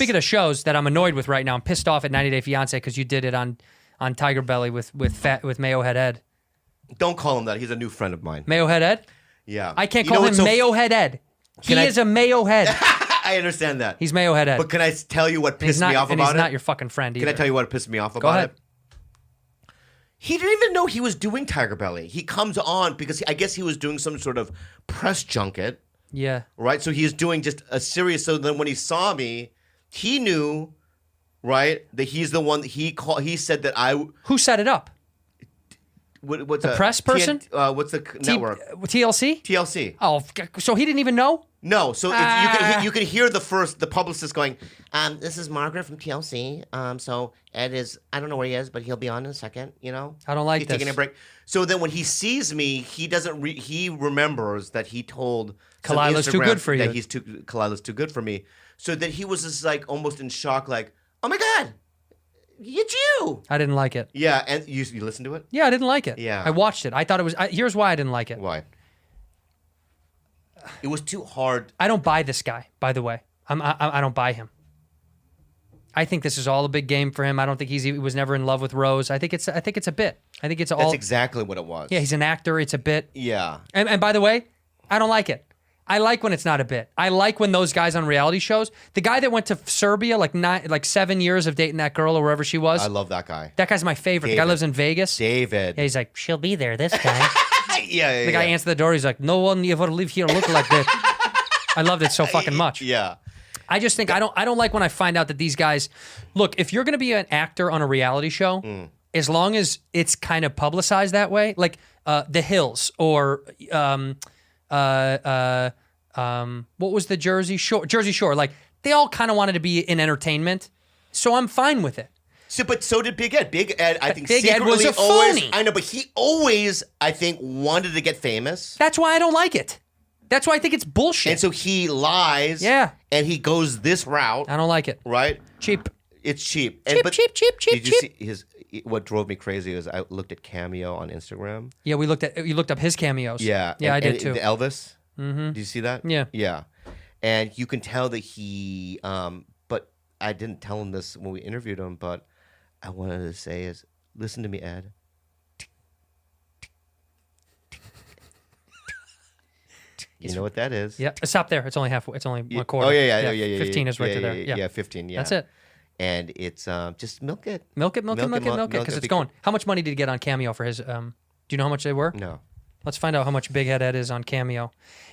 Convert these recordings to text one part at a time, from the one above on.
speaking of shows that I'm annoyed with right now, I'm pissed off at 90 Day Fiance because you did it on Tiger Belly with Mayo Head Ed. Don't call him that. He's a new friend of mine. Mayo Head Ed? Yeah. I can't call him Mayo Head Ed. He is a Mayo Head. I understand that. He's Mayo Head Ed. But can I tell you what pissed me off about it? He's not your fucking friend either. Can I tell you what pissed me off about Go ahead. it? He didn't even know he was doing Tiger Belly. He comes on because I guess he was doing some sort of press junket. Yeah. Right? So he's doing just a serious. So then when he saw me, he knew, right, that he's the one that he said that I. Who set it up? What's the press person? What's the network? TLC? TLC. Oh, so he didn't even know? No, so you could hear the publicist going, this is Margaret from TLC. So Ed is, I don't know where he is, but he'll be on in a second, you know? I don't like He's this. taking a break. So then when he sees me, he doesn't, he remembers that he told Kalila's too good for you. That Kalila's too good for me. So that he was just like almost in shock, like, oh my God, it's you. I didn't like it. Yeah, and you listened to it? Yeah, I didn't like it. Yeah. I watched it. I thought it was, here's why I didn't like it. Why? It was too hard. I don't buy this guy, by the way. I don't buy him. I think this is all a big game for him. I don't think he was never in love with Rose. I think it's a bit. I think it's all. That's exactly what it was. Yeah, he's an actor. It's a bit. Yeah. And by the way, I don't like it. I like when it's not a bit. I like when those guys on reality shows, the guy that went to Serbia, like 7 years of dating that girl or wherever she was. I love that guy. That guy's my favorite. David. The guy lives in Vegas. David. Yeah, he's like, she'll be there, this guy. Yeah. The guy answered the door. He's like, no one ever live here look like that. I loved it so fucking much. Yeah. I just think I don't like when I find out that these guys look, if you're gonna be an actor on a reality show, as long as it's kind of publicized that way, like The Hills or what was the Jersey Shore, like they all kind of wanted to be in entertainment, so I'm fine with it. But so did Big Ed. Big Ed, I think, Big Ed was a phony. I know, but he always, I think, wanted to get famous. That's why I don't like it. That's why I think it's bullshit. And so he lies. Yeah. And he goes this route. I don't like it. Right? Cheap. It's cheap. Cheap. Did you see what drove me crazy is I looked at Cameo on Instagram. Yeah, you looked up his cameos. Yeah. Yeah, I did too. The Elvis. Mm-hmm. Did you see that? Yeah. Yeah. And you can tell that he, but I didn't tell him this when we interviewed him, but I wanted to say is, listen to me, Ed. You know what that is? Yeah, stop there. It's only half. It's only one quarter. Oh yeah. 15 is right there. Yeah, 15. Yeah, that's it. And it's just milk it. Milk it, because it's going. How much money did he get on Cameo for his? Do you know how much they were? No. Let's find out how much Big Head Ed is on Cameo.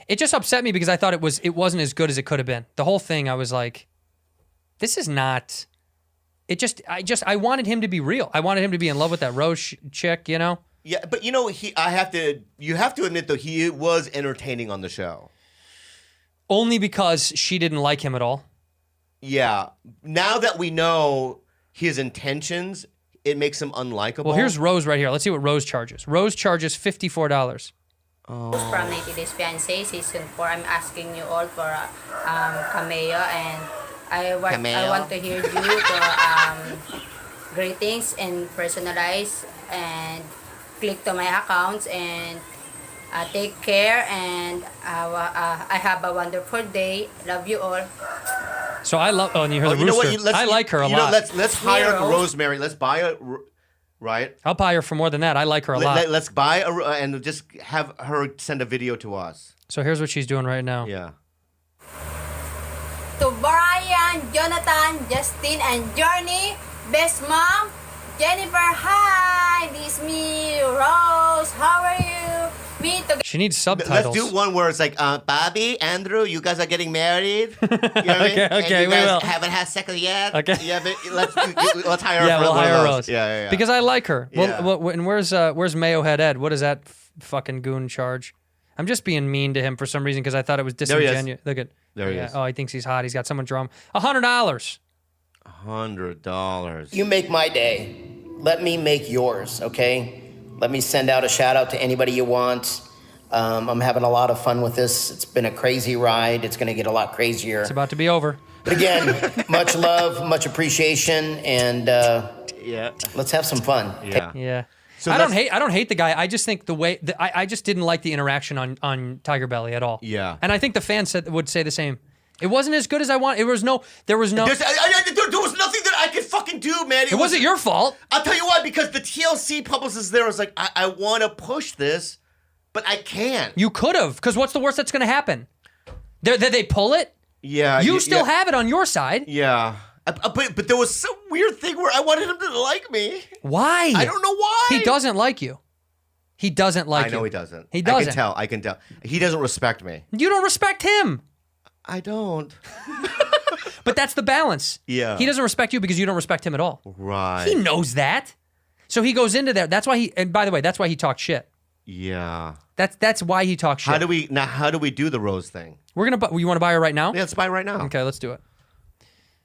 It just upset me because I thought it wasn't as good as it could have been. The whole thing, I was like, this is not. I wanted him to be real. I wanted him to be in love with that Rose chick, you know. Yeah, but you know, you have to admit though, he was entertaining on the show. Only because she didn't like him at all. Yeah. Now that we know his intentions, it makes him unlikable. Well, here's Rose right here. Let's see what Rose charges. Rose charges $54. From 90 Days Fiancé Season 4, I'm asking you all for Cameo, and I want to hear you for greetings and personalize and click to my accounts and take care, and I have a wonderful day. Love you all. So I love. Oh, and you hear the rooster. I like her a lot. Let's hire Rosemary. Let's buy a. Right. I'll buy her for more than that. I like her a lot. Let's buy and just have her send a video to us. So here's what she's doing right now. Yeah. To Brian, Jonathan, Justin, and Journey, best mom, Jennifer. Hi, this is me, Rose. How are you? She needs subtitles. Let's do one where it's like, Bobby, Andrew, you guys are getting married. You know what I mean? Okay, and you guys haven't had sex yet. Okay. Yeah, but let's hire her. Yeah, we'll hire Rose. Yeah. Because I like her. Yeah. Well, and where's Mayo Head Ed? What does that fucking goon charge? I'm just being mean to him for some reason because I thought it was disingenuous. Look at there he is. Oh, he thinks he's hot. He's got someone drum. $100. $100. You make my day. Let me make yours, okay? Let me send out a shout out to anybody you want. I'm having a lot of fun with this. It's been a crazy ride. It's going to get a lot crazier. It's about to be over. But again, much love, much appreciation, and let's have some fun. Yeah. So I don't hate the guy. I just think the way I just didn't like the interaction on Tiger Belly at all. Yeah. And I think the fans would say the same. It wasn't as good as I want. There was no. There was nothing that I could fucking do, man. It wasn't your fault. I'll tell you why, because the TLC publicist there was like, I want to push this, but I can't. You could have, because what's the worst that's going to happen? They pull it? Yeah. You still have it on your side. Yeah. But there was some weird thing where I wanted him to like me. Why? I don't know why. He doesn't like you. He doesn't like you. I know he doesn't. He doesn't. I can tell. He doesn't respect me. You don't respect him. I don't. But that's the balance. Yeah. He doesn't respect you because you don't respect him at all. Right. He knows that. So he goes into there. That's why he, and by the way, that's why he talks shit. Yeah. That's why he talks shit. How do we do the Rose thing? We're going to, you want to buy her right now? Yeah, let's buy right now. Okay, let's do it.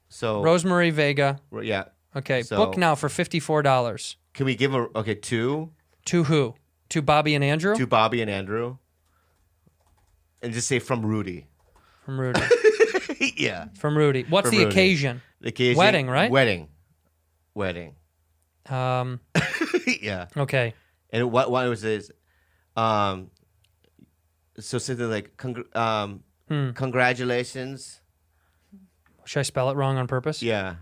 So. Rosemary Vega. Yeah. Okay, so, book now for $54. Can we give her, two? To who? To Bobby and Andrew? To Bobby and Andrew. And just say from Rudy. From Rudy. Yeah. From Rudy. What's the occasion? The occasion. Wedding, right? Wedding. Yeah. Okay. And what was this? So something like congratulations. Should I spell it wrong on purpose? Yeah.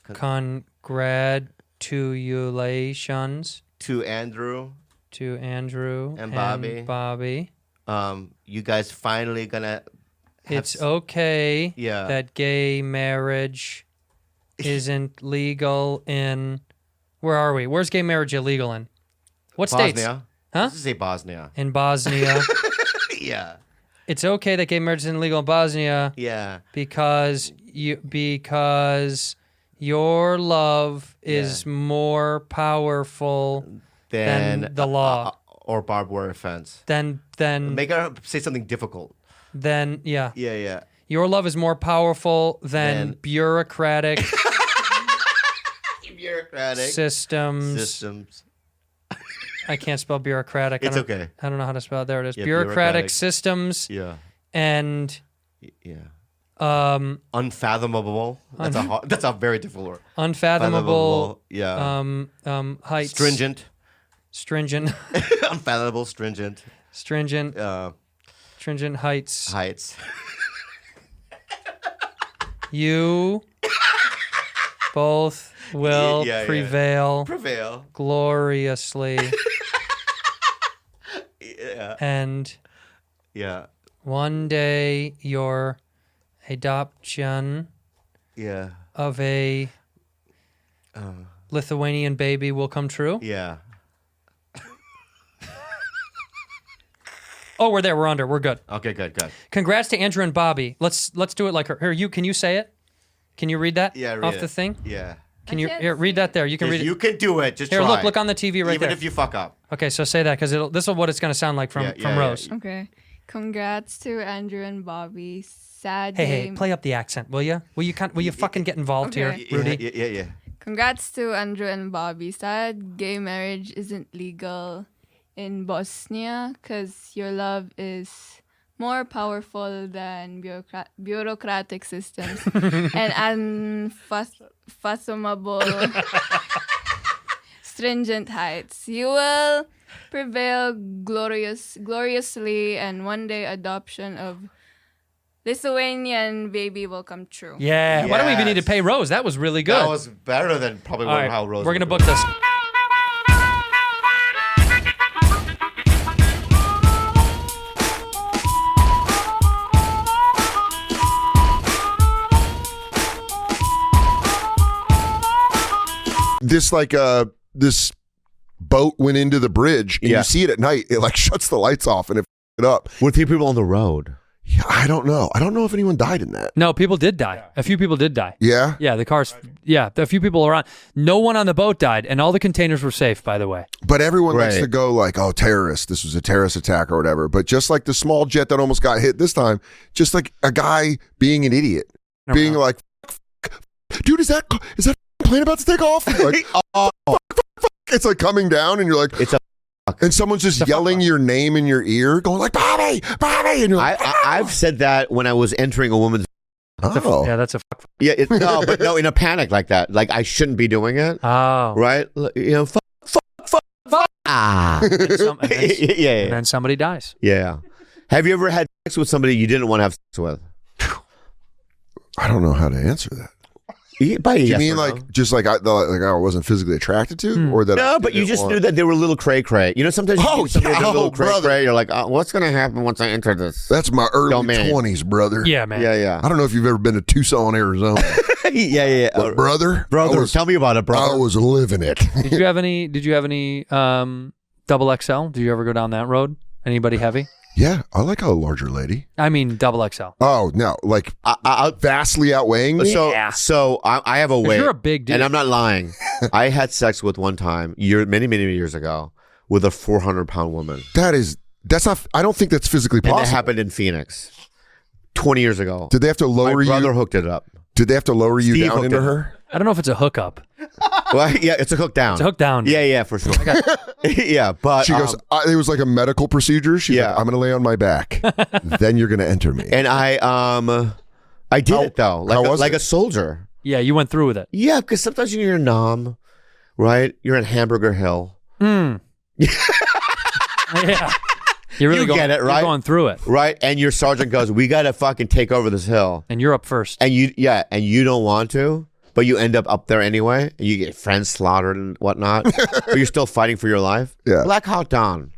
Congratulations to Andrew. To Andrew and Bobby. You guys finally gonna. It's okay. Yeah. That gay marriage isn't legal in. Where are we? Where's gay marriage illegal in? What states? Bosnia. Huh? Let's just say Bosnia. In Bosnia. Yeah. It's okay that gay marriage isn't legal in Bosnia. Yeah. Because your love is more powerful than the law. Or barbed wire fence. Then make her say something difficult. Then yeah. Yeah. Your love is more powerful than bureaucratic systems. I can't spell bureaucratic. It's okay. I don't know how to spell it. There it is. Yeah, bureaucratic systems. Yeah. And unfathomable. That's a very difficult word. Unfathomable. Yeah. Heights. Stringent. Unfathomable. Stringent. Stringent heights. You both will prevail gloriously. Yeah. And one day your adoption of a Lithuanian baby will come true. Yeah. Oh, we're there. We're under. We're good. Okay, good. Congrats to Andrew and Bobby. Let's do it like her. Here, can you say it? Can you read that? Yeah, off the thing. Yeah. Can you read that there? You can read it. You can do it. Just here. Try. Look on the TV right Even there. if you fuck up. Okay, so say that because this is what it's gonna sound like from Rose. Yeah. Okay. Congrats to Andrew and Bobby. Sad. Hey, play up the accent, will you? Will you fucking get involved here, Rudy? Yeah. Congrats to Andrew and Bobby. Sad gay marriage isn't legal in Bosnia because your love is more powerful than bureaucratic systems and unfathomable stringent heights. You will prevail gloriously, and one day adoption of Lithuanian baby will come true. Yeah. Yes. Why do we even need to pay Rose? That was really good. That was better than probably how Rose. We're gonna book this. This boat went into the bridge, and you see it at night. It like shuts the lights off and it up. What if people on the road? Yeah, I don't know. I don't know if anyone died in that. No, people did die. Yeah. A few people did die. Yeah? Yeah, the cars. Yeah, a few people around. No one on the boat died, and all the containers were safe, by the way. But everyone likes to go like, oh, terrorist. This was a terrorist attack or whatever. But just like the small jet that almost got hit this time, just like a guy being an idiot. Being like, dude, is that plane about to take off? Like, it's like coming down, and you're like, and someone's just yelling your name in your ear, going like, Bobby, and you're like, I've said that when I was entering a woman's. Oh, yeah, that's a fuck. Yeah, no, in a panic like that, like I shouldn't be doing it. Oh, right, fuck. And then somebody dies. Yeah. Have you ever had sex with somebody you didn't want to have sex with? I don't know how to answer that. By Do you yes mean or like no? just like I wasn't physically attracted to, or that? No, but you just knew that they were a little cray cray. You know, sometimes you Oh, meet somebody that's a yeah, little oh, cray brother. cray. You're like, what's gonna happen once I enter this? That's my early Domain. 20s, brother. Yeah, man. Yeah. I don't know if you've ever been to Tucson, Arizona, yeah. but brother, Tell me about it, I brother. was living it. Did you have any double XL? Did you ever go down that road? Anybody heavy? Yeah, I like a larger lady. I mean, double XL. Oh no, like vastly outweighing me. So I have a weight. You're a big dude. and I'm not lying. I had sex with one time, many years ago, with a 400-pound woman. That's not. I don't think that's physically And possible. that happened in Phoenix 20 years ago. Did they have to lower My brother you? hooked it up. Did they have to lower you Steve down hooked into it. her? I don't know if it's a hookup. Well, yeah, it's a hook down. It's a hook down. Yeah, for sure. Yeah, but She goes. It was like a medical procedure. She's Yeah. like, I'm going to lay on my back. Then you're going to enter me. and I did it though, how was like it? a soldier. Yeah, you went through with it. Yeah, because sometimes you're numb, right? You're in Hamburger Hill, Yeah. You're really You going, get it, right? You're going through it. right? And your sergeant goes, "We got to fucking take over this hill," And you're up first. and you don't want to, but you end up there anyway, and you get friends slaughtered and whatnot, but you're still fighting for your life. Yeah. Black Hawk Down.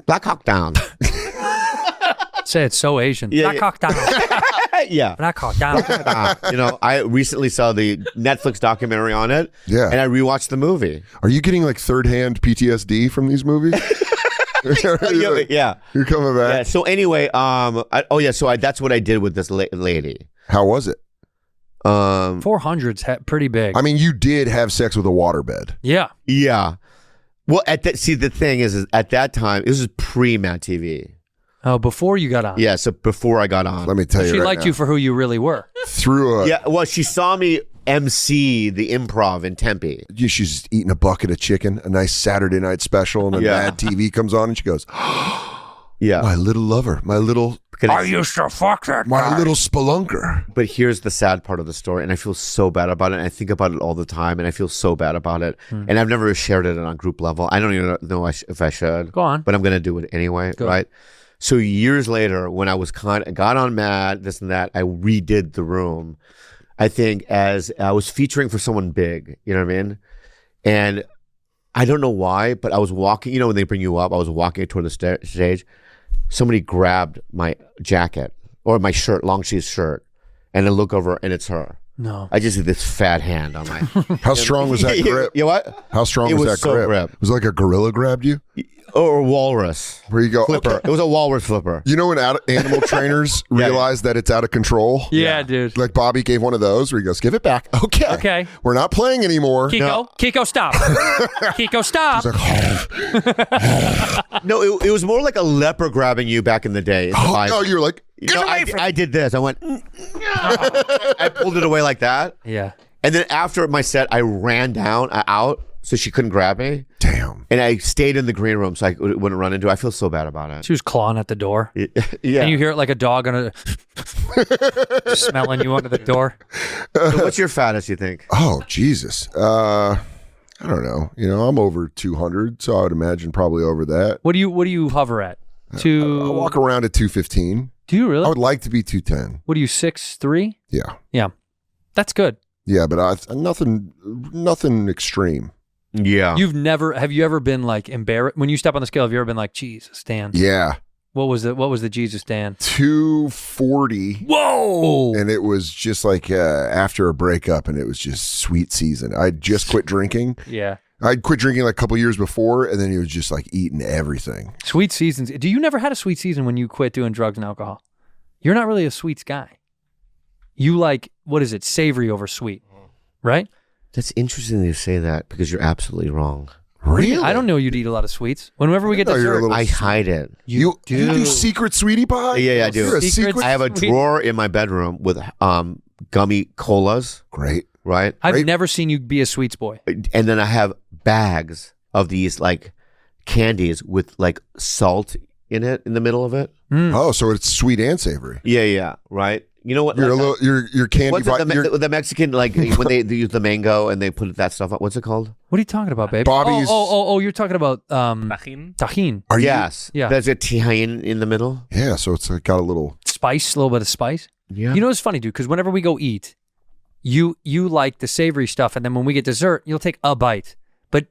Black Hawk Down. Say it's so Asian. Yeah, Black yeah. Hawk down. Yeah. Black Hawk down. You know, I recently saw the Netflix documentary on it. Yeah. And I rewatched the movie. Are you getting like third-hand PTSD from these movies? Yeah. You're coming back. Yeah. So anyway, that's what I did with this lady. How was it? 400's pretty big. I mean, you did have sex with a waterbed. Yeah. Yeah. Well, the thing is at that time, this was pre-Mad TV. Oh, before you got on. Yeah, so before I got on. Let me tell you She right liked now. you for who you really were. Through a Yeah, well, she saw me MC the Improv in Tempe. she's eating a bucket of chicken, a nice Saturday night special, and then Yeah. Mad TV comes on, and she goes, Yeah. "My little lover, my little used to fuck that my little spelunker." But here's the sad part of the story, and I feel so bad about it. And I think about it all the time, and I feel so bad about it. And I've never shared it on group level. I don't even know if I should. Go on. But I'm going to do it anyway, Go. right? So years later, when I was got on Mad, this and that, I redid the room. I think as I was featuring for someone big, you know what I mean? And I don't know why, but I was walking, you know, when they bring you up, I was walking toward the stage. Somebody grabbed my jacket or my shirt, long sleeve shirt, and I look over and it's her. No. I just see this fat hand on my. How strong was that grip? You know what? How strong It was was that so grip? grip. Was it like a gorilla grabbed you? Or a walrus Where you go, flipper. okay. It was a walrus flipper. You know when animal trainers Yeah. realize that it's out of control? Yeah, dude. Like Bobby gave one of those where he goes, "Give it back." Okay. Okay. We're not playing anymore. Kiko, stop. Kiko, stop. He's like, No, it was more like a leper grabbing you back in the day. oh, no, you're like, You know, I did this. I went. I pulled it away like that, Yeah. and then after my set, I ran out so she couldn't grab me, damn. and I stayed in the green room so I wouldn't run into. I feel so bad about it. She was clawing at the door. Yeah. And you hear it like a dog on a just smelling you under the door. So what's your fattest? You think? Oh, Jesus. I don't know. You know, I'm over 200, so I would imagine probably over that. What do you hover at? I walk around at 215. Do you really? I would like to be 210. What are you, 6'3"? Yeah. Yeah. That's good. Yeah, but nothing extreme. Yeah. Have you ever been like embarrassed when you step on the scale? Have you ever been like, Jesus, Dan? Yeah. What was the Jesus, Dan? 240. Whoa! And it was just like after a breakup, and it was just sweet season. I just quit drinking. Yeah. I'd quit drinking like a couple years before, and then he was just like eating everything. Sweet seasons. Do you never had a sweet season when you quit doing drugs and alcohol? You're not really a sweets guy. You like, what is it? Savory over sweet, right? That's interesting you say that because you're absolutely wrong. Really? I don't know you'd eat a lot of sweets. Whenever we get know you're a dessert, little- I hide it. You do secret sweetie pie? Yeah, I do. You're a Secret secret. I have a Sweet. drawer in my bedroom with gummy colas, Great. right? I've Right. never seen you be a sweets boy. And then I have bags of these like candies with like salt in it in the middle of it. Oh, so it's sweet and savory. Yeah, right. You know what? You're like, a little. You're candy. what's it, you're- the Mexican like when they use the mango and they put that stuff up? What's it called? What are you talking about, babe? Bobby's- Oh, you're talking about tajin. Are you? Yes. Yeah. There's a tahine in the middle. Yeah. So it's got a little. Spice, a little bit of spice. Yeah. You know what's funny, dude? Because whenever we go eat, you like the savory stuff, and then when we get dessert, you'll take a bite.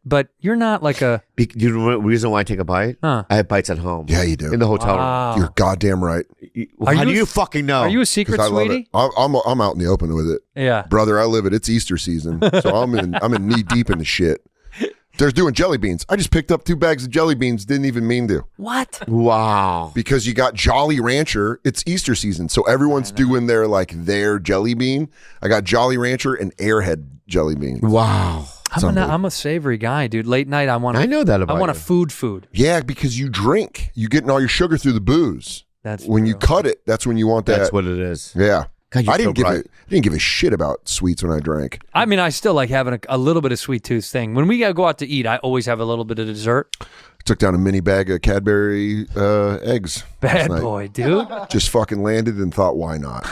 But you're not like a. You know the reason why I take a bite? Huh. I have bites at home. Yeah, you do. In the hotel Wow. You're goddamn right. room. How do you fucking know? Are you a secret 'Cause I love sweetie? it. I'm out in the open with it. Yeah. Brother, I live it. It's Easter season, so I'm in knee deep in the shit. They're doing jelly beans. I just picked up 2 bags of jelly beans. Didn't even mean to. What? Wow. Because you got Jolly Rancher. It's Easter season, so everyone's doing their jelly bean. I got Jolly Rancher and Airhead jelly beans. Wow. I'm a savory guy, dude. Late night, I know that about I want you. a food. Yeah, because you drink. You getting all your sugar through the booze. That's when you true. cut it. That's when you want that. That's what it is. Yeah. God, you're I didn't so give right. I didn't give a shit about sweets when I drank. I mean, I still like having a little bit of sweet tooth thing. When we go out to eat, I always have a little bit of dessert. Took down a mini bag of Cadbury eggs. Bad last night. boy, dude. Just fucking landed and thought, why not?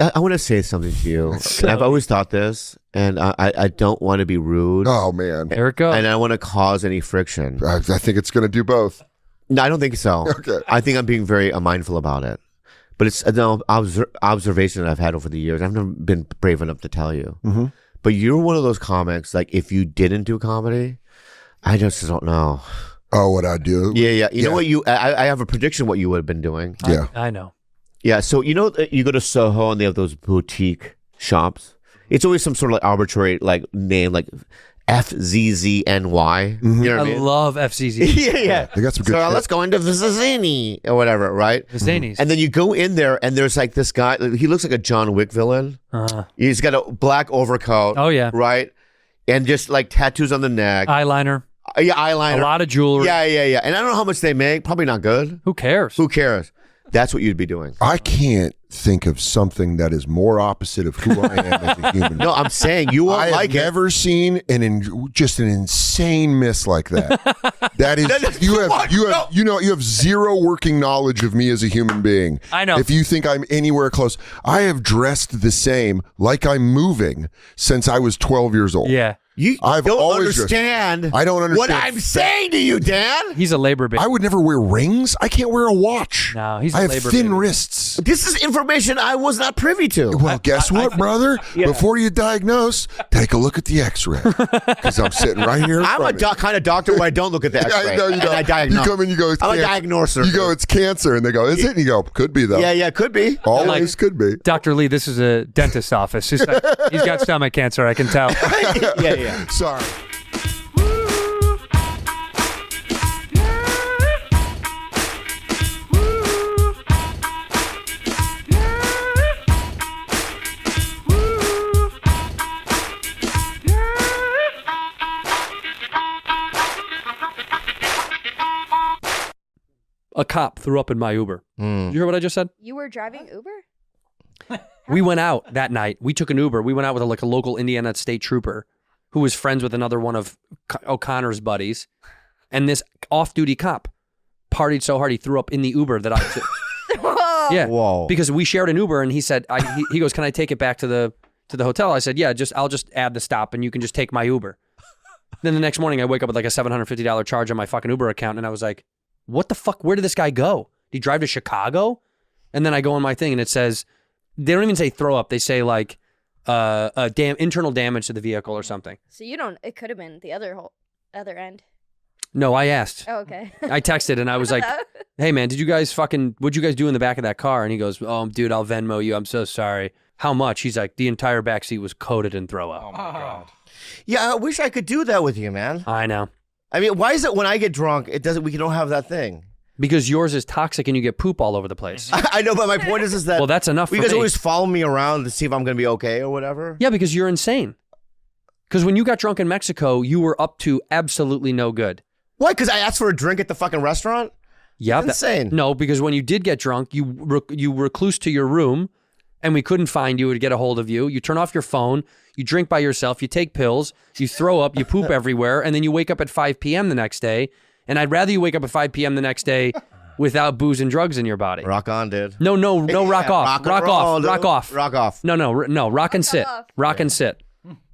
I want to say something to you. And I've always thought this, and I don't want to be rude, Oh man, There it goes. and I don't want to cause any friction. I think it's going to do both. No, I don't think so. Okay. I think I'm being very mindful about it. But it's an observation that I've had over the years. I've never been brave enough to tell you. Mm-hmm. But you're one of those comics, like, if you didn't do comedy, I just don't know. Oh, what I do? Yeah. You know what I have a prediction what you would have been doing. Yeah. I know. Yeah, so you know you go to Soho and they have those boutique shops. It's always some sort of like arbitrary like name, like FZZNY. Mm-hmm. You know what I I mean? love FCZ. yeah. They got some good So shit. let's go into Vizzini or whatever, right? Zanies. And then you go in there and there's like this guy. He looks like a John Wick villain. He's got a black overcoat. Oh, yeah. right, and just like tattoos on the neck. Eyeliner. Yeah, eyeliner. A lot of jewelry. Yeah. And I don't know how much they make. Probably not good. Who cares? Who cares? That's what you'd be doing. I can't think of something that is more opposite of who I am as a human. No, I'm saying you won't I like have never seen just an insane miss like that. That is you have zero working knowledge of me as a human being. I know. If you think I'm anywhere close, I have dressed the same, like I'm moving, since I was 12 years old. Yeah. You I've don't always understand. I don't what understand. I'm saying to you, Dan. He's a labor baby. I would never wear rings. I can't wear a watch. No, he's a I have labor thin baby. wrists. This is information I was not privy to. Well, guess what, brother? Before you diagnose, take a look at the X-ray. Because I'm sitting right here. I'm a kind of doctor where I don't look at the X-ray. I know you and don't. I diagnose. You come in, you go, it's I'm a cancer. diagnoser. You go, it's cancer, and they go, is it? And you go, could be though. Yeah, could be. Always could be. Dr. Lee, this is a dentist's office. He's got stomach cancer, I can tell. yeah. Sorry. A cop threw up in my Uber. Did you hear what I just said? You were driving Uber? We went out that night. We took an Uber. We went out with a local Indiana state trooper who was friends with another one of O'Connor's buddies. And this off-duty cop partied so hard he threw up in the Uber that I took. Yeah. Whoa. Because we shared an Uber and he said, he goes, can I take it back to the hotel? I said, yeah, I'll just add the stop and you can just take my Uber. Then the next morning I wake up with like a $750 charge on my fucking Uber account and I was like, what the fuck? Where did this guy go? Did he drive to Chicago? And then I go on my thing and it says, they don't even say throw up. They say like internal damage to the vehicle or something. So it could have been the other end. No, I asked. Oh, okay. I texted and I was like, hey man, what'd you guys do in the back of that car? And he goes, oh dude, I'll Venmo you. I'm so sorry. How much? He's like, the entire backseat was coated in throw up. Oh my god. Yeah, I wish I could do that with you, man. I know. I mean, why is it when I get drunk, we don't have that thing? Because yours is toxic and you get poop all over the place. I know, but my point is that Well, that's enough you for guys me. always follow me around to see if I'm going to be okay or whatever. Yeah, because you're insane. Because when you got drunk in Mexico, you were up to absolutely no good. Why? Because I asked for a drink at the fucking restaurant? Yeah, That's insane. No, because when you did get drunk, you recluse to your room, and we couldn't find you to get a hold of you. You turn off your phone, you drink by yourself, you take pills, you throw up, you poop everywhere, and then you wake up at 5 p.m. the next day. And I'd rather you wake up at 5 p.m. the next day without booze and drugs in your body. Rock on, dude. No, rock off. Rock off. Rock off. Rock off. No, rock and sit. off. Rock and sit.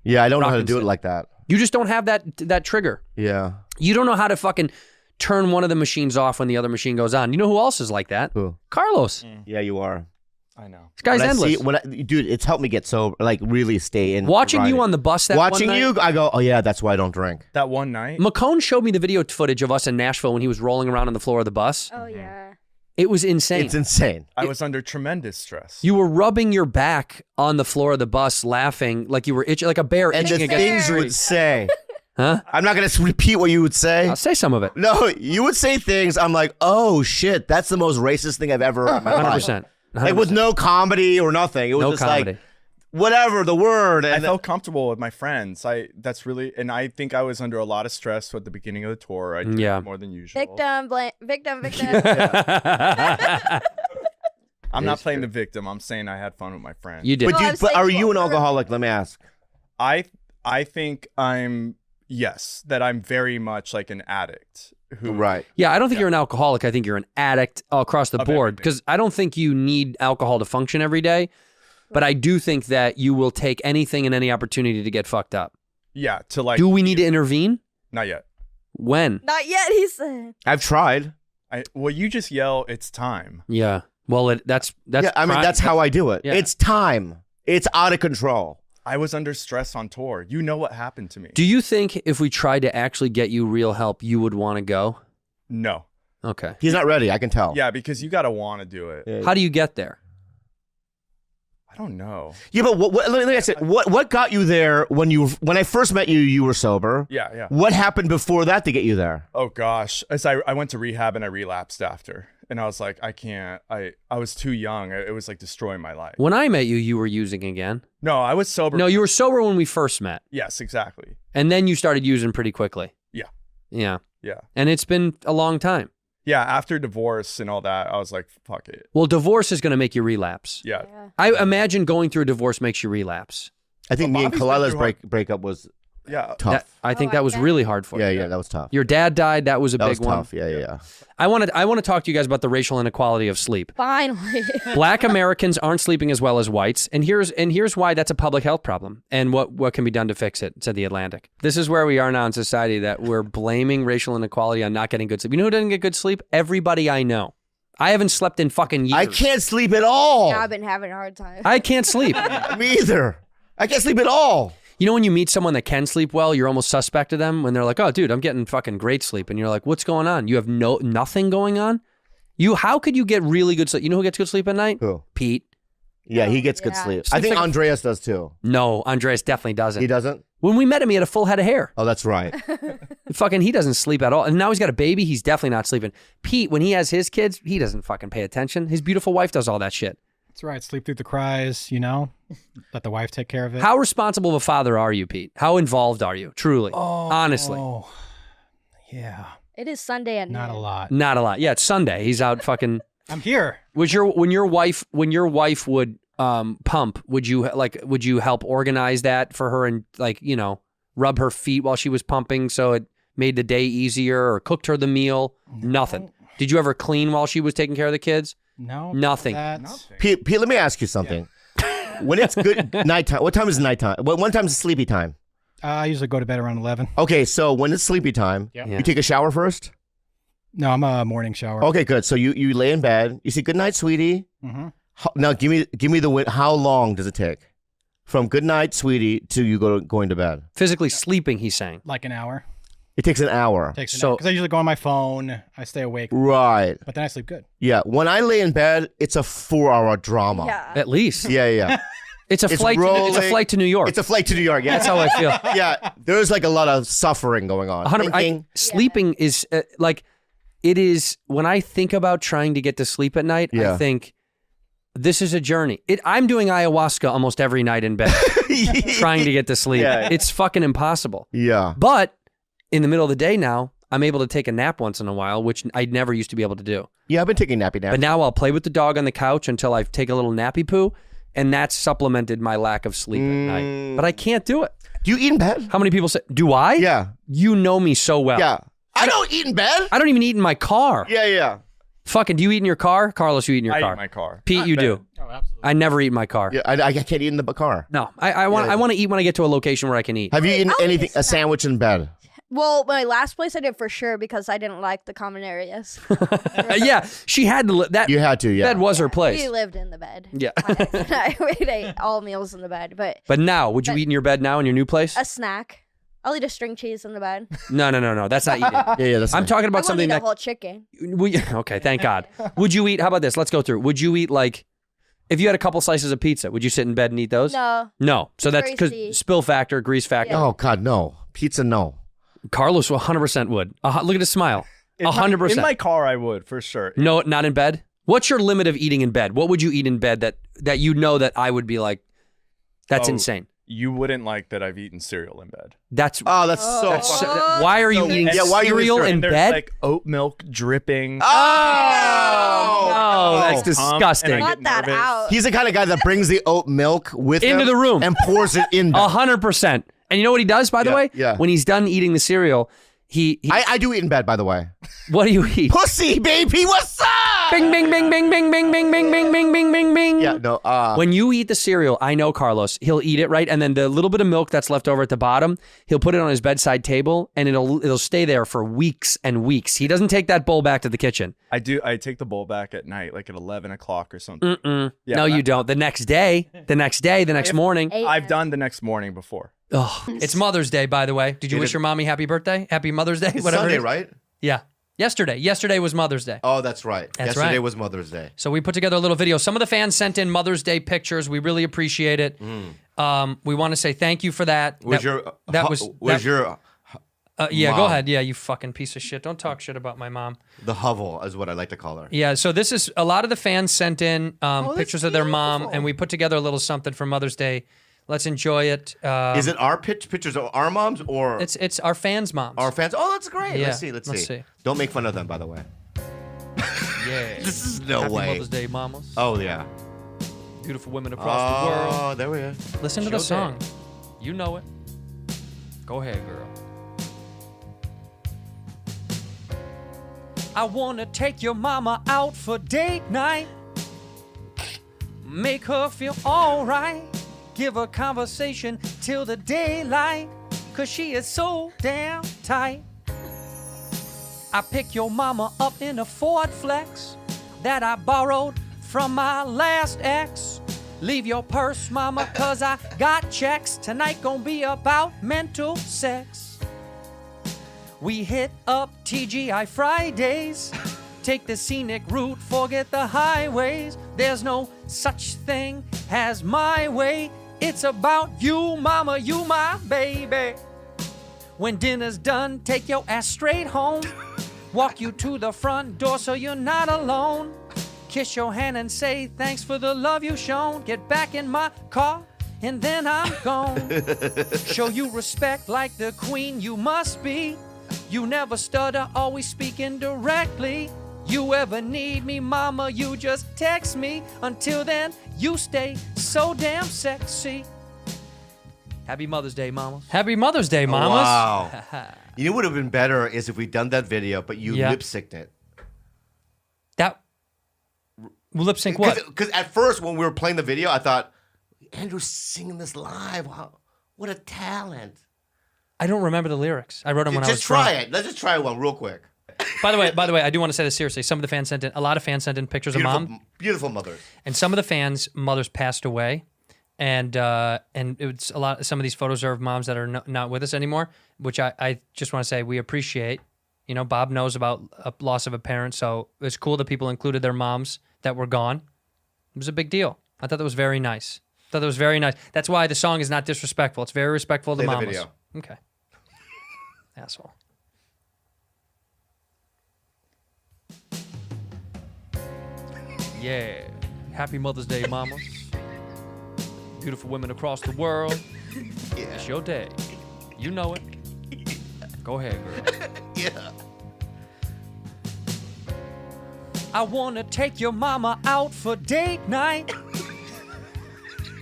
Yeah, I don't know Rock how to and do it sit. like that. You just don't have that trigger. Yeah. You don't know how to fucking turn one of the machines off when the other machine goes on. You know who else is like that? Who? Carlos. Yeah, you are. I know. This guy's endless. Dude, it's helped me get sober, like really stay in. Watching you on the bus that Watching one night, you, I go, oh yeah, that's why I don't drink. That one night? McCone showed me the video footage of us in Nashville when he was rolling around on the floor of the bus. Oh yeah. It was insane. It's insane. I was under tremendous stress. You were rubbing your back on the floor of the bus, laughing like you were itching, like a bear And itching the against things a you tree. would say. Huh? I'm not going to repeat what you would say. I'll say some of it. No, you would say things. I'm like, oh shit, that's the most racist thing I've ever heard in my life. 100%. Like with no comedy or nothing. It was No just comedy. like whatever the word. I And felt comfortable with my friends. And I think I was under a lot of stress at the beginning of the tour. I did more than usual. Victim. I'm not playing the victim. I'm saying I had fun with my friends. You did. but are you an alcoholic? Let me ask. I think that I'm very much like an addict. Right. Yeah, I don't think you're an alcoholic. I think you're an addict all across the Of board everything. because I don't think you need alcohol to function every day. But I do think that you will take anything and any opportunity to get fucked up. Yeah, to like. Do we need to intervene? Not yet. When? Not yet, he said. I've tried. Well, you just yell, "It's time." Yeah. Well, that's. Yeah, I mean, that's how I do it. Yeah. It's time. It's out of control. I was under stress on tour. You know what happened to me. Do you think if we tried to actually get you real help, you would want to go? No. Okay. He's not ready. I can tell. Yeah, because you got to want to do it. Yeah. How do you get there? I don't know. Yeah, but let me ask you, what got you there when I first met you? You were sober. Yeah. What happened before that to get you there? Oh gosh, as I went to rehab and I relapsed after, and I was like, I can't. I was too young. It was like destroying my life. When I met you, you were using again. No, I was sober. No, you were sober when we first met. Yes, exactly. And then you started using pretty quickly. Yeah. Yeah. Yeah. And it's been a long time. Yeah, after divorce and all that, I was like, fuck it. Well, divorce is going to make you relapse. Yeah. I imagine going through a divorce makes you relapse. I think Well, me and Bobby's been Kalila's through breakup was Yeah. tough. I think that was really hard for you. Yeah, that was tough. Your dad died. That was a That big was one. tough. Yeah. I want to talk to you guys about the racial inequality of sleep. Finally. Black Americans aren't sleeping as well as whites, and here's why that's a public health problem and what can be done to fix it, said The Atlantic. This is where we are now in society, that we're blaming racial inequality on not getting good sleep. You know who doesn't get good sleep? Everybody I know. I haven't slept in fucking years. I can't sleep at all. Yeah, I've been having a hard time. I can't sleep. Me either. I can't sleep at all. You know when you meet someone that can sleep well, you're almost suspect of them when they're like, "Oh, dude, I'm getting fucking great sleep," and you're like, "What's going on? You have nothing going on? How could you get really good sleep? You know who gets good sleep at night? Who? Pete. Yeah, he gets good Yeah. sleep. I think like- Andreas does too. No, Andreas definitely doesn't. He doesn't? When we met him, he had a full head of hair. Oh, that's right. Fucking, he doesn't sleep at all. And now he's got a baby. He's definitely not sleeping. Pete, when he has his kids, he doesn't fucking pay attention. His beautiful wife does all that shit. That's right. Sleep through the cries, Let the wife take care of it. How responsible of a father are you, Pete? How involved are you? Truly. Honestly. Oh, yeah. It is Sunday at Not noon. a lot. Not a lot. Yeah, it's Sunday. He's out fucking. I'm here. When your wife would pump, would you help organize that for her and rub her feet while she was pumping so it made the day easier, or cooked her the meal? Nothing. Did you ever clean while she was taking care of the kids? No. Nothing. Pete, let me ask you something. When it's good nighttime, what time is nighttime? What time is sleepy time? I usually go to bed around 11. Okay, so when it's sleepy time, Yep. Yeah. you take a shower first? No, I'm a morning shower. Okay, good. So you lay in bed. You say, good night, sweetie. Mm-hmm. Now, give me the win. How long does it take? From good night, sweetie, to you going to bed? Physically sleeping, he's saying. Like an hour. It takes an hour. Takes an So- hour. Because I usually go on my phone. I stay awake. Right. But then I sleep good. Yeah. When I lay in bed, it's a 4-hour drama. Yeah. At least. Yeah. It's a It's flight. It's a rolling. flight to New York. It's a flight to New York. Yeah. That's how I feel. Yeah. There's like a lot of suffering going on. 100. Sleeping is it is. When I think about trying to get to sleep at night, Yeah. I think this is a journey. I'm doing ayahuasca almost every night in bed, trying to get to sleep. Yeah. It's fucking impossible. Yeah. But in the middle of the day now, I'm able to take a nap once in a while, which I never used to be able to do. Yeah, I've been taking nappy naps. But now I'll play with the dog on the couch until I take a little nappy poo, and that's supplemented my lack of sleep at night. But I can't do it. Do you eat in bed? How many people say, do I? Yeah. You know me so well. Yeah. I don't eat in bed. I don't even eat in my car. Yeah. Fucking, do you eat in your car? Carlos, you eat in your I car. eat in my car. Pete, Not you bed. do. Oh, absolutely. I never eat in my car. Yeah. I can't eat in the car. No, I want to eat when I get to a location where I can eat. Have you eaten I'll eat anything? a A sandwich in bed? Well, my last place I did for sure because I didn't like the common areas. Yeah, she had to. That You had to, yeah. bed was her place. We lived in the bed. Yeah. I ate all meals in the bed, But now, would you eat in your bed now in your new place? a snack. I'll eat a string cheese in the bed. No. That's not eating. Yeah, that's I'm nice. talking I about won't something eat a that. whole chicken. Okay, thank God. Would you eat? How about this? Let's go through. Would you eat like, if you had a couple slices of pizza, would you sit in bed and eat those? No. No. So that's because Greasy. spill factor, grease factor. Yeah. Oh, God, no. Pizza, no. Carlos 100% would. Look at his smile. In my- 100%. In my car, I would for sure. No, not in bed. What's your limit of eating in bed? What would you eat in bed that you know that I would be like, that's Oh, insane. You wouldn't like that I've eaten cereal in bed. That's Oh, that's so fucking... why are you eating yeah, why are you cereal eating in There's bed? like oat milk dripping. Oh, no, that's and I disgusting. get Cut that nervous. out. He's the kind of guy that brings the oat milk with Into him the room. and pours it in. 100%. And you know what he does, by the Yeah, way? yeah. When he's done eating the cereal, he I do eat in bed, by the way. what do you eat? Pussy, baby, what's up? Bing, bing, bing, bing, bing, bing, bing, bing, bing, bing, bing, bing, bing. Yeah, no. When you eat the cereal, I know Carlos, he'll eat it, right? And then the little bit of milk that's left over at the bottom, he'll put it on his bedside table and it'll stay there for weeks and weeks. He doesn't take that bowl back to the kitchen. I do. I take the bowl back at night, like at 11 o'clock or something. Yeah, No, you don't. The next morning. I've done the next morning before. Oh, it's Mother's Day, by the way. Did you wish your mommy happy birthday? Happy Mother's Day? It's Whatever Sunday, it is. right? Yeah. Yesterday was Mother's Day. Oh, that's right. That's Yesterday right. was Mother's Day. So we put together a little video. Some of the fans sent in Mother's Day pictures. We really appreciate it. We want to say thank you for that. Yeah, Go Mom. ahead. Yeah, you fucking piece of shit. Don't talk shit about my mom. the hovel is what I like to call her. Yeah, so this is a lot of the fans sent in pictures of their mom, and we put together a little something for Mother's Day. Let's enjoy it. Is it our pictures of our moms or It's our fans' moms. our fans? Oh, that's great. Yeah, Let's let's see. see. Don't make fun of them, by the way. Yeah. This is no Happy way. Mother's Day, mamas. Oh yeah. Beautiful women across the world. Oh, there we go. Listen to the Show song. day. You know it. Go ahead, girl. I wanna take your mama out for date night. Make her feel alright. Give her conversation till the daylight. Cause she is so damn tight. I pick your mama up in a Ford Flex that I borrowed from my last ex. Leave your purse, mama, cause I got checks. Tonight gonna be about mental sex. We hit up TGI Fridays. Take the scenic route, forget the highways. There's no such thing as my way. It's about you, mama, you my baby. When dinner's done, take your ass straight home. Walk you to the front door so you're not alone. Kiss your hand and say thanks for the love you shown. Get back in my car and then I'm gone. Show you respect like the queen you must be. You never stutter, always speaking directly. You ever need me, mama, you just text me. Until then, you stay so damn sexy. Happy Mother's Day, mamas. Happy Mother's Day, mamas. Wow. You know what would have been better is if we'd done that video, but you Yeah. lip synced it. That lip sync what? Because at first, when we were playing the video, I thought, Andrew's singing this live. Wow, what a talent. I don't remember the lyrics. I wrote them when I was Just try drunk. it. Let's just try one real quick. By the way, I do want to say this seriously. Some of the fans sent in, a lot of fans sent in pictures of mom, Beautiful mothers. and some of the fans' mothers passed away, and it's a lot. Some of these photos are of moms that are not with us anymore, which I just want to say we appreciate. You know, Bob knows about a loss of a parent, so it's cool that people included their moms that were gone. It was a big deal. I thought that was very nice. That's why the song is not disrespectful. It's very respectful of the Play the mamas. video. Okay. Asshole. Yeah. Happy Mother's Day, mamas. Beautiful women across the world. Yeah. It's your day. You know it. Go ahead, girl. Yeah. I wanna take your mama out for date night.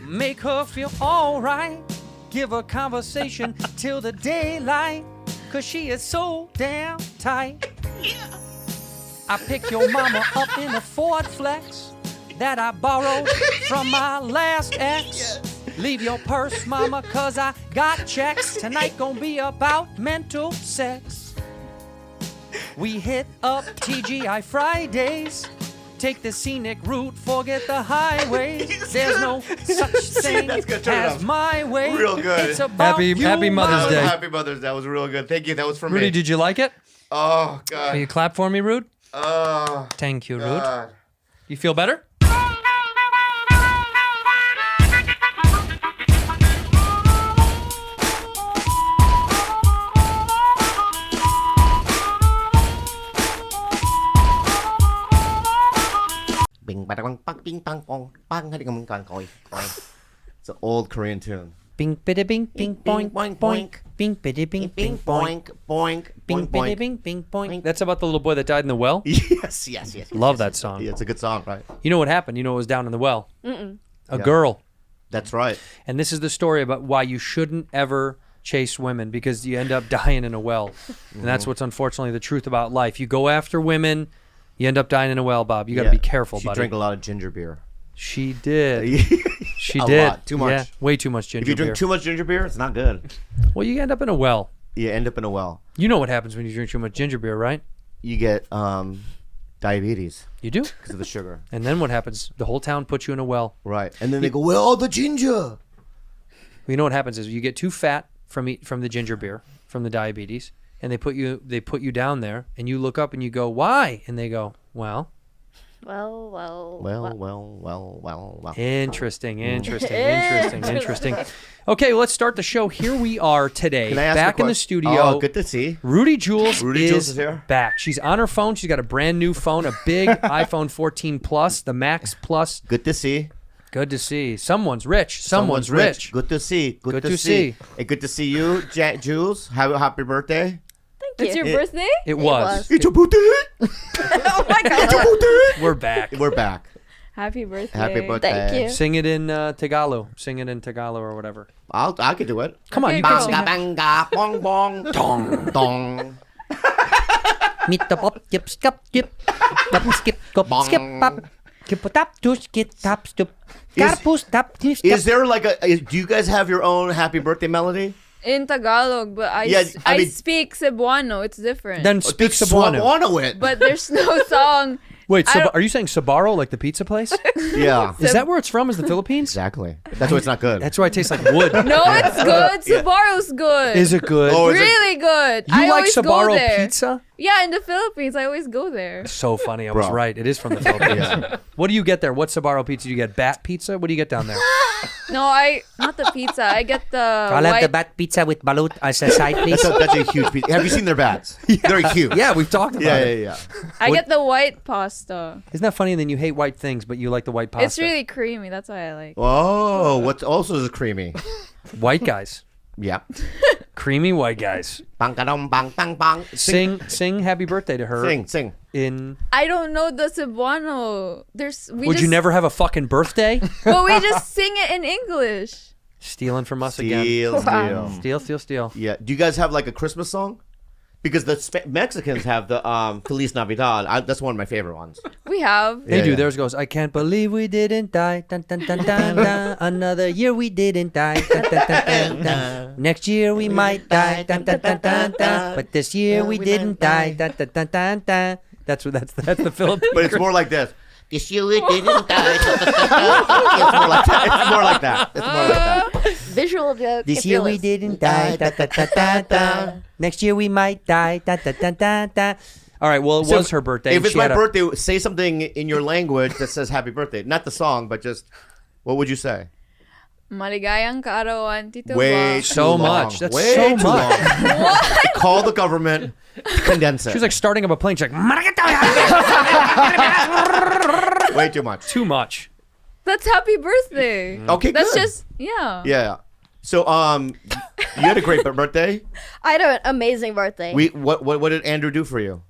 Make her feel alright. Give her conversation till the daylight. Cause she is so damn tight. I pick your mama up in a Ford Flex that I borrowed from my last ex. Leave your purse, mama, cause I got checks. Tonight gonna be about mental sex. We hit up TGI Fridays. Take the scenic route, forget the highways. There's no such thing as my way. Real good. It's about happy Mother's Day. Happy Mother's Day. That was real good. Thank you. That was for Rudy, me. did you like it? Oh, God. Will you clap for me, Rude? Oh, Thank you, Rude. God. You feel better? Bing, bada, bang, bang, bing, bang, bong, bang, hadi ka mong koi, koi. It's an old Korean tune. Bing biddy bing bing boink boink boink. Bing biddy bing bing boink. boink, Bing boink, biddy boink. bing bing boink. That's about the little boy that died in the well. Yes, yes, yes. Love that song. Yeah, it's a good song, right? You know what happened? You know what was down in the well? A Yeah. girl. That's right. And this is the story about why you shouldn't ever chase women, because you end up dying in a well. And that's what's unfortunately the truth about life. You go after women, you end up dying in a well, Bob. You got to be careful, She buddy. drank a lot of ginger beer. She did. She A did. lot. Too much. Yeah, way too much ginger If you drink beer. too much ginger beer, it's not good. Well, you end up in a well. You end up in a well. You know what happens when you drink too much ginger beer, right? You get diabetes You do. because of the sugar. And then what happens? The whole town puts you in a well. Right. And then they go, where all the ginger? You know what happens is you get too fat from the ginger beer, from the diabetes, and they put you down there, and you look up and you go, why? And they go, well. Well. Interesting. Okay, let's start the show. Here we are today, Can I ask back a in the question? studio. Oh, good to see. Rudy Jules is here? back. She's on her phone. She's got a brand new phone, a big iPhone 14 Plus, the Max Plus. Good to see. Good to see. Someone's rich. Someone's rich. Good to see. Good to see. Hey, good to see you, Jules. Happy birthday. It's your birthday? It was. It's your birthday. Oh my god. We're back. We're back. Happy birthday. Happy birthday. Thank you. Sing it in Tagalog. Sing it in Tagalog or whatever. I could do it. Come on, Okay, you go. can sing Banga, it. banga, bong, bong, dong, dong. Meet the pop, skip, skip, skip, pop, skip, skip, skip, pop, skip, tap, to skip, tap, stop, carpus, tap, skip. Is there like do you guys have your own happy birthday melody? In Tagalog, but I I mean- speak Cebuano. It's different. Then speak Cebuano. it. but there's no song. Wait, I don't- are you saying Sabaro, like the pizza place? Yeah. Is that where it's from? Is the Philippines? Exactly. That's why it's not good. That's why it tastes like wood. No, it's good. Sabaro's good. Is it good? Oh, is it- really good? You I like always go Sabaro there. pizza? Yeah, in the Philippines, I always go there. So funny. I was Bro. right. It is from the Philippines. What do you get there? What Sabaro pizza do you get? Bat pizza? What do you get down there? No, not the pizza. I get the I'll have the bat pizza with balut as a side, please. That's a huge piece. Have you seen their bats? They're huge. Yeah, we've talked about it. Yeah. I get the white pasta. Isn't that funny? And then you hate white things, but you like the white pasta. It's really creamy. That's why I like. Oh, what's also is creamy? White guys. Yeah. Creamy white guys. Bang, bang, bang, bang, bang. Sing happy birthday to her. Sing. In I don't know the Cebuano. Would you never have a fucking birthday? But we just sing it in English. Stealing from us again. Steal. Yeah. Do you guys have like a Christmas song? Because the Mexicans have the Feliz Navidad. That's one of my favorite ones. We have. They Yeah, do. yeah. Theirs goes, I can't believe we didn't die. Dun, dun, dun, dun, dun. Another year we didn't die. Dun, dun, dun, dun, dun. Next year we might die. Dun, dun, dun, dun, dun. But this year we didn't die. Dun, dun, dun, dun, dun. That's the Philippines. But it's more like this. This year we didn't die. It's more like that. It's more like that. Visual joke. This if year you're we listening. didn't die. Da, da, da, da, da. Next year we might die. Da, da, da, da, da. All right. Well, it was her birthday. If it's She my had a- birthday, say something in your language that says happy birthday. Not the song, but just what would you say? Maligayang kaarawan, Tito Way Bob. So too much. long. That's Way so too much. long. Call the government. Condense it. She was like starting up a plane. She's like, way too much. too much. That's happy birthday. Okay, That's good. just Yeah. So you had a great birthday. I had an amazing birthday. What did Andrew do for you?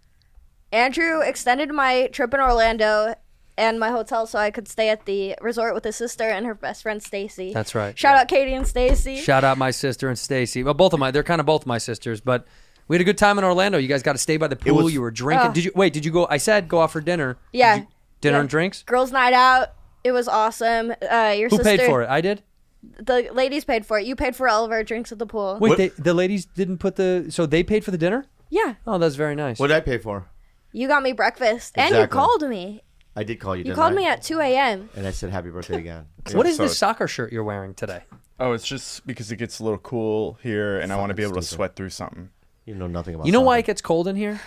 Andrew extended my trip in Orlando and my hotel so I could stay at the resort with his sister and her best friend Stacy. That's right. Shout out Katie and Stacy. Shout out my sister and Stacy. Well, they're kind of both my sisters, but we had a good time in Orlando. You guys got to stay by the pool. was- You were drinking. Did you go? I said go out for dinner. Yeah. Did you- dinner Yeah. and drinks? Girls' night out. It was awesome. Your Who sister. paid for it? I did. The ladies paid for it. You paid for all of our drinks at the pool. Wait, the ladies didn't put so they paid for the dinner? Yeah. Oh, that's very nice. What did I pay for? You got me breakfast. And you Exactly. called me. I did call you. You called me at 2 a.m. And I said happy birthday again. What is this soccer shirt you're wearing today? Oh, it's just because it gets a little cool here, and I want to be able to sweat through something. You know nothing about. You know why soccer. it gets cold in here?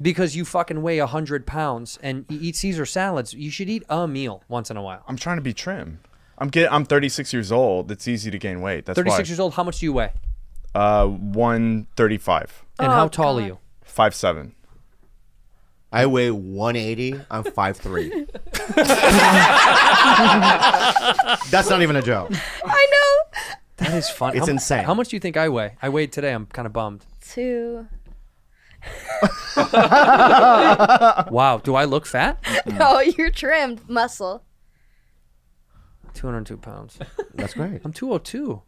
Because you fucking weigh 100 pounds and you eat Caesar salads. You should eat a meal once in a while. I'm trying to be trim. I'm 36 years old. It's easy to gain weight. That's 36 why. years old. How much do you weigh? 135. And how tall are you? 5'7". I weigh 180. I'm 5'3". That's not even a joke. I know. That is fun. It's insane. How much do you think I weigh? I weighed today. I'm kind of bummed. 2. Wow. Do I look fat? No, you're trimmed. Muscle. 202 pounds. That's great. I'm 202.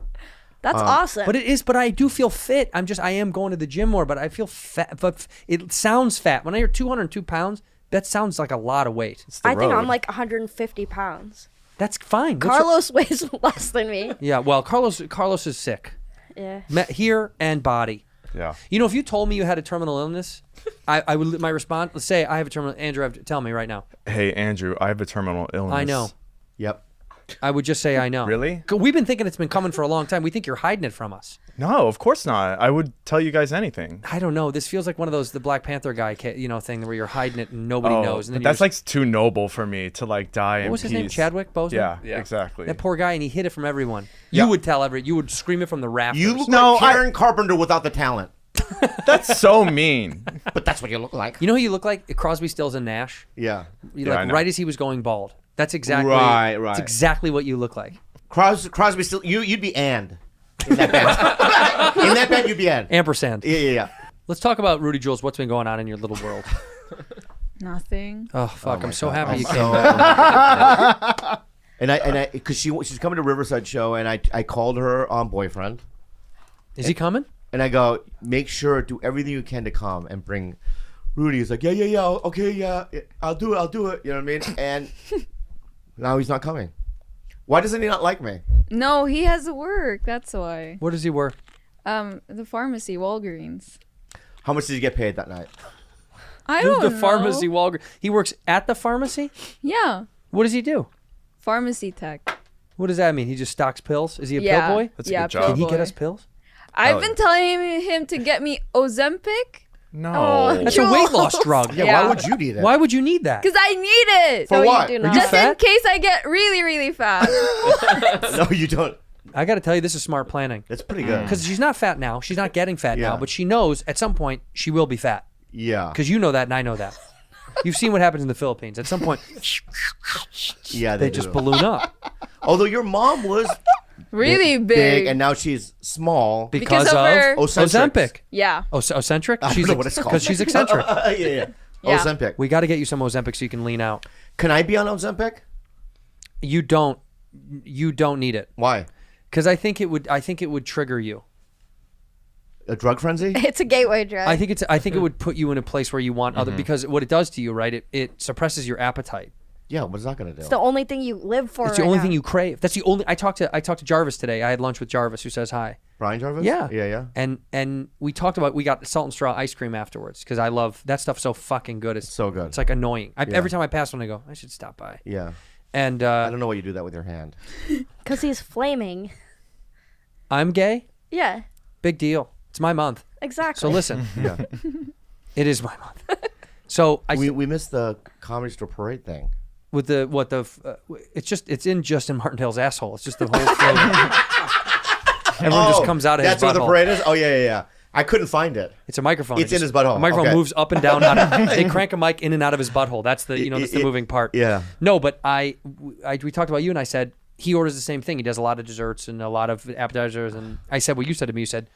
That's awesome. But I do feel fit. I am going to the gym more, but I feel fat. But it sounds fat. When I hear 202 pounds, that sounds like a lot of weight. I think I'm like 150 pounds. That's fine. Carlos weighs less than me. Yeah, well, Carlos is sick. Yeah. Here and body. Yeah. You know, if you told me you had a terminal illness, I would, my response, let's say I have a terminal, Andrew, tell me right now. Hey, Andrew, I have a terminal illness. I know. Yep. I would just say I know. Really? We've been thinking it's been coming for a long time. We think you're hiding it from us. No, of course not. I would tell you guys anything. I don't know. This feels like one of those, the Black Panther guy, thing where you're hiding it and nobody knows. And But then that's like too noble for me to like die in what was his peace. name? Chadwick Boseman? Yeah, exactly. That poor guy, and he hid it from everyone. Yeah. You would tell you would scream it from the rafters. You look like Karen Carpenter without the talent. That's so mean. But that's what you look like. You know who you look like? Crosby, Stills, and Nash. Yeah. I know. Right as he was going bald. That's exactly Right. That's exactly what you look like. Crosby still. You'd be and in that band. In that band, you'd be and. Ampersand. Yeah. Let's talk about Rudy Jules. What's been going on in your little world? Nothing. Oh fuck! I'm so God. happy you I'm came so- back. And I, because she's coming to Riverside show, and I called her boyfriend. Is he coming? And I go, make sure, do everything you can to come and bring Rudy. He's like, yeah, okay, yeah, I'll do it. You know what I mean? And now he's not coming. Why doesn't he not like me? No, he has to work. That's why. Where does he work? The pharmacy, Walgreens. How much did he get paid that night? I don't know. The pharmacy, Walgreens. He works at the pharmacy? Yeah. What does he do? Pharmacy tech. What does that mean? He just stocks pills? Is he a Yeah. pill boy? That's a Yeah, good job. Can he pill get boy. us pills? I've been telling him to get me Ozempic. No. That's a weight loss drug. Yeah, Yeah. why would you do that? Why would you need that? Because I need it. For No, what? you do Are not. you Just fat? in case I get really, really fat. No, you don't. I got to tell you, this is smart planning. That's pretty good. Because she's not fat now. She's not getting fat Yeah. now, but she knows at some point she will be fat. Yeah. Because you know that and I know that. You've seen what happens in the Philippines. At some point, Yeah, they do. just balloon up. Although your mom was Really big. and now she's small. Because of of her- Ozempic. Yeah. Eccentric? I don't know what it's called. Because she's eccentric. Yeah. Yeah. Ozempic. We got to get you some Ozempic so you can lean out. Can I be on Ozempic? You don't need it. Why? Because I think it would trigger you. A drug frenzy? It's a gateway drug. I think it would put you in a place where you want other, because what it does to you, right? It suppresses your appetite. Yeah, what's that gonna do? it's the only thing you live for. It's the right only now. thing you crave. That's the only. I talked to Jarvis today. I had lunch with Jarvis, who says hi. Brian Jarvis? Yeah. Yeah. And we talked about, we got salt and straw ice cream afterwards because I love that stuff. So fucking good. It's So good. It's like annoying. Every time I pass one, I go, I should stop by. Yeah. And I don't know why you do that with your hand. Because he's flaming. I'm gay. Yeah, Big deal. It's my month. exactly. So listen, Yeah. it is my month. So we missed the Comedy Store Parade thing. with it's in Justin Martindale's asshole. It's just the whole thing. Everyone just comes out of his That's where the butthole. parade is? Oh, yeah. I couldn't find it. It's a microphone. It's in his butthole. A microphone Okay. moves up and down. They crank a mic in and out of his butthole. That's the that's the moving part. Yeah. No, but we talked about you, and I said he orders the same thing. He does a lot of desserts and a lot of appetizers, and I said what you said to me. You said,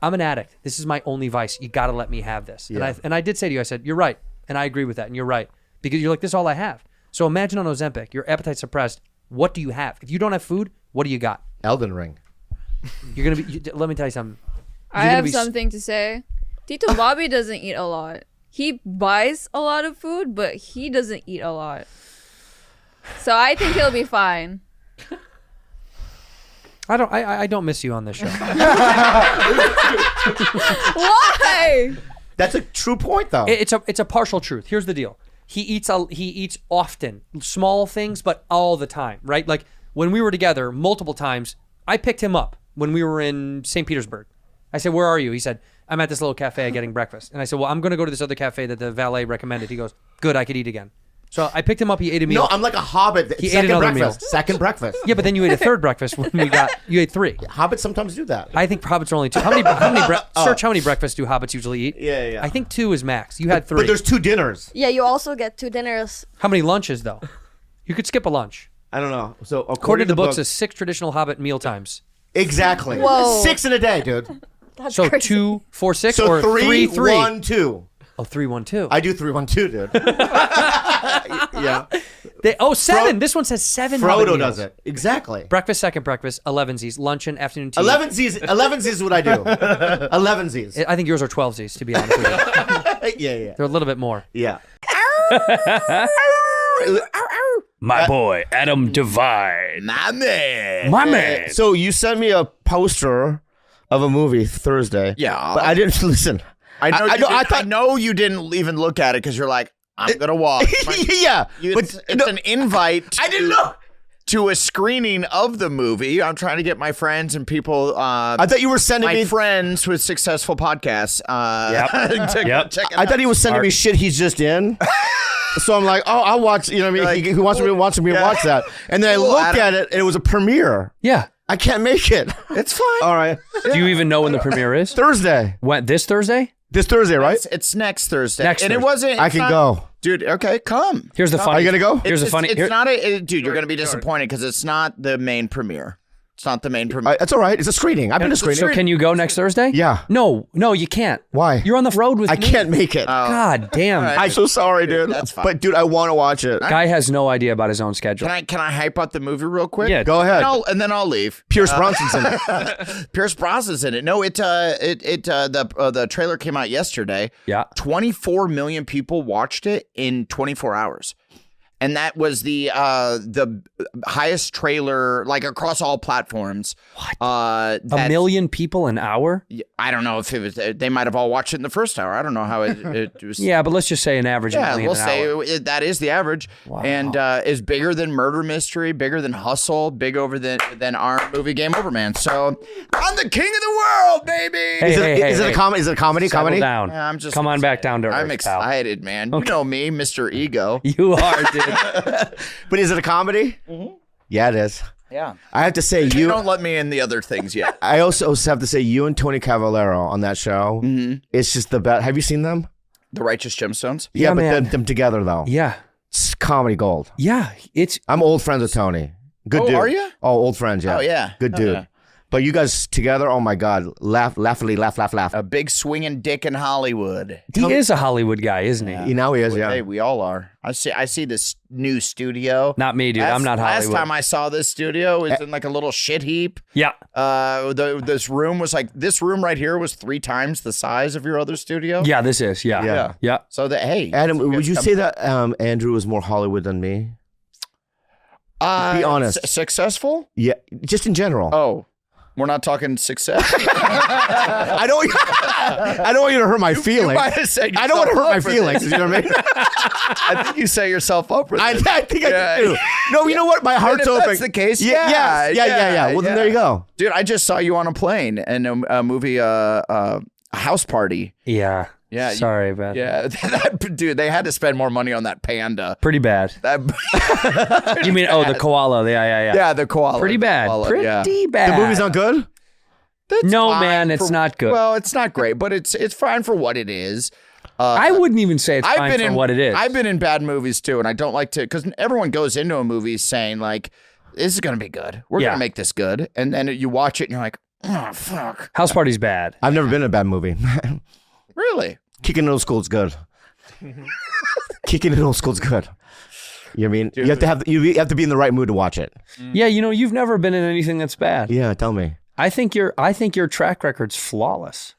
"I'm an addict. This is my only vice. You got to let me have this." Yeah. And I did say to you, I said, "You're right," and I agree with that, and you're right because you're like, "This is all I have." So imagine on Ozempic, your appetite's suppressed. What do you have? If you don't have food, what do you got? Elden Ring. You're gonna be. Let me tell you something. I You're gonna have be something to say. Tito Bobby doesn't eat a lot. He buys a lot of food, but he doesn't eat a lot. So I think he'll be fine. I don't miss you on this show. Why? That's a true point, though. It's a partial truth. Here's the deal. He eats often, small things, but all the time, right? Like when we were together multiple times, I picked him up when we were in St. Petersburg. I said, "Where are you?" He said, "I'm at this little cafe getting breakfast." And I said, "Well, I'm going to go to this other cafe that the valet recommended." He goes, "Good, I could eat again." So I picked him up. He ate a meal. No, I'm like a hobbit. He ate Second another breakfast. meal. Second breakfast. Yeah, but then you ate a third breakfast when you ate 3. Hobbits sometimes do that. I think hobbits are only 2. Search how many breakfasts do hobbits usually eat? Yeah. I think 2 is max. You had 3. But there's 2 dinners. Yeah, you also get 2 dinners. How many lunches though? You could skip a lunch. I don't know. So According to the books, there's 6 traditional hobbit meal times. Exactly. Whoa. 6 in a day, dude. That's So crazy. 2, 4, 6, So or 3, 3. 1, 2. Oh, 3, 1, 2. I do 3, 1, 2, dude. Yeah. 7. This one says 7. hobbit Frodo meals. does it. Exactly. Breakfast, second breakfast, 11sies, luncheon, afternoon tea. 11sies is what I do. 11sies. I think yours are 12sies, to be honest with you. Yeah. They're a little bit more. Yeah. My boy, Adam Devine. My man. My man. So you sent me a poster of a movie Thursday. Yeah. But I didn't listen. I know you didn't even look at it because you're like, I'm gonna watch. Yeah. It's an invite. I didn't know. To a screening of the movie. I'm trying to get my friends and people. I thought you were sending me friends with successful podcasts. Yep. Check it I out. thought he was sending me shit he's just in. So I'm like, oh, I'll watch. You know what I mean? He wants me to watch that. And then I looked at it, and it was a premiere. Yeah. I can't make it. It's fine. All right. Do you even know when the premiere is? Thursday. When, this Thursday? This Thursday, right? It's next Thursday. Next and Thursday. it wasn't. I can go. Dude, okay, come. Here's the funny. Are you gonna go? Here's the funny. It's not a. Dude, you're gonna be disappointed because it's not the main premiere. It's not the main premiere. That's all right. It's a screening. I've been to screening. So can you go next Thursday? Yeah. No, you can't. Why? You're on the road with I me. can't make it. God damn. right. I'm so sorry, dude. That's fine. But dude, I want to watch it. Guy has no idea about his own schedule. Can I hype up the movie real quick? Yeah. Go ahead. And then I'll leave. Pierce Brosnan's in it. Pierce Brosnan's in it. No, the trailer came out yesterday. Yeah. 24 million people watched it in 24 hours. And that was the highest trailer, like across all platforms. What? A million people an hour? I don't know if it was. They might have all watched it in the first hour. I don't know how it was. Yeah, but let's just say an average. Yeah, million we'll an say hour. that is the average, and is bigger than Murder Mystery, bigger than Hustle, big over than our movie Game Over Man. So I'm the king of the world, baby. Is it a comedy? Is it a comedy? Settle Comedy? down. Yeah, I'm just. Come on back down to earth, I'm pal. excited, man. You know me, Mr. Ego. You are, dude. But is it a comedy? Mm-hmm. Yeah, it is. Yeah. I have to say, You don't let me in the other things yet. I also have to say, you and Tony Cavallero on that show. Mm-hmm. It's just the best. Have you seen them? The Righteous Gemstones. Yeah, but man. them together though. Yeah. It's comedy gold. Yeah. I'm old friends with Tony. Good dude. Are you? Oh, old friends. Yeah. Oh, yeah. Good dude. Yeah. But you guys together, oh my God, laugh. A big swinging dick in Hollywood. He is a Hollywood guy, isn't he? You know he is, yeah. Hey, we all are. I see this new studio. Not me, dude. I'm not Hollywood. Last time I saw this studio, it was in like a little shit heap. Yeah. This room was like, this room right here was 3 times the size of your other studio. Yeah, this is. Yeah. So hey, Adam, would you say that Andrew is more Hollywood than me? Be honest. Successful? Yeah, just in general. Oh. We're not talking success. I don't want you to hurt my feelings. I don't want to hurt my feelings. You know what I mean? I think you set yourself up for this. I think I do. No, you know what? My heart's open. That's the case. Yeah. Well, then there you go. Dude, I just saw you on a plane in a movie, House Party. Yeah. Yeah. Sorry, man. Yeah. Dude, they had to spend more money on that panda. Pretty bad. You mean, the koala. Yeah. Yeah, the koala. Pretty bad. Pretty bad. The movie's not good? No, man, it's not good. Well, it's not great, but it's fine for what it is. I wouldn't even say it's fine for what it is. I've been in bad movies too, and I don't like to, because everyone goes into a movie saying like, this is going to be good. We're going to make this good. And then you watch it and you're like, oh, fuck. House Party's bad. I've never been in a bad movie. Really? Kicking in old school's good. Kicking in old school's good. You know what I mean? You have to be in the right mood to watch it. Yeah, you've never been in anything that's bad. Yeah, tell me. I think your track record's flawless.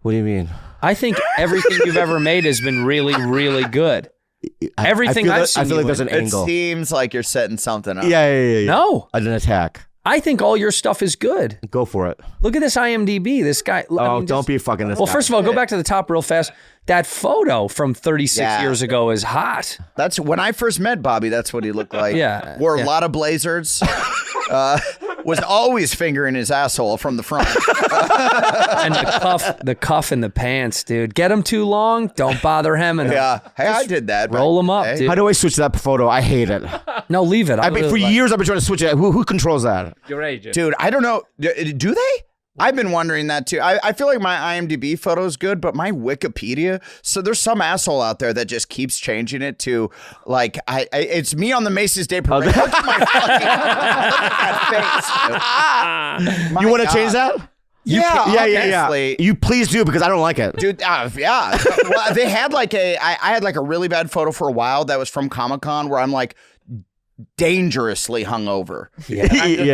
What do you mean? I think everything you've ever made has been really, really good. Everything I've seen. I feel like there's an It angle. seems like you're setting something up. Yeah. No. An attack. I think all your stuff is good. Go for it. Look at this IMDb. This guy. Don't be fucking this Well, guy. first of all, go back to the top real fast. That photo from 36 years ago is hot. That's when I first met Bobby. That's what he looked like. Yeah. Wore a lot of blazers. Was always fingering his asshole from the front. And the cuff in the pants, dude. Get them too long, don't bother him. And Yeah. Hey, I did that. roll them up, dude. How do I switch that photo? I hate it. No, leave it. I mean, for years I've been trying to switch it. Who controls that? Your agent. Dude, I don't know. Do they? I've been wondering that too. I feel like my IMDb photo is good, but my Wikipedia. So there's some asshole out there that just keeps changing it to like it's me on the Macy's Day Parade. Look at my fucking face. Dude. You want to change that? Yeah. You please do because I don't like it, dude. Yeah. Well, they had like I had like a really bad photo for a while that was from Comic-Con where I'm like dangerously hungover. Yeah.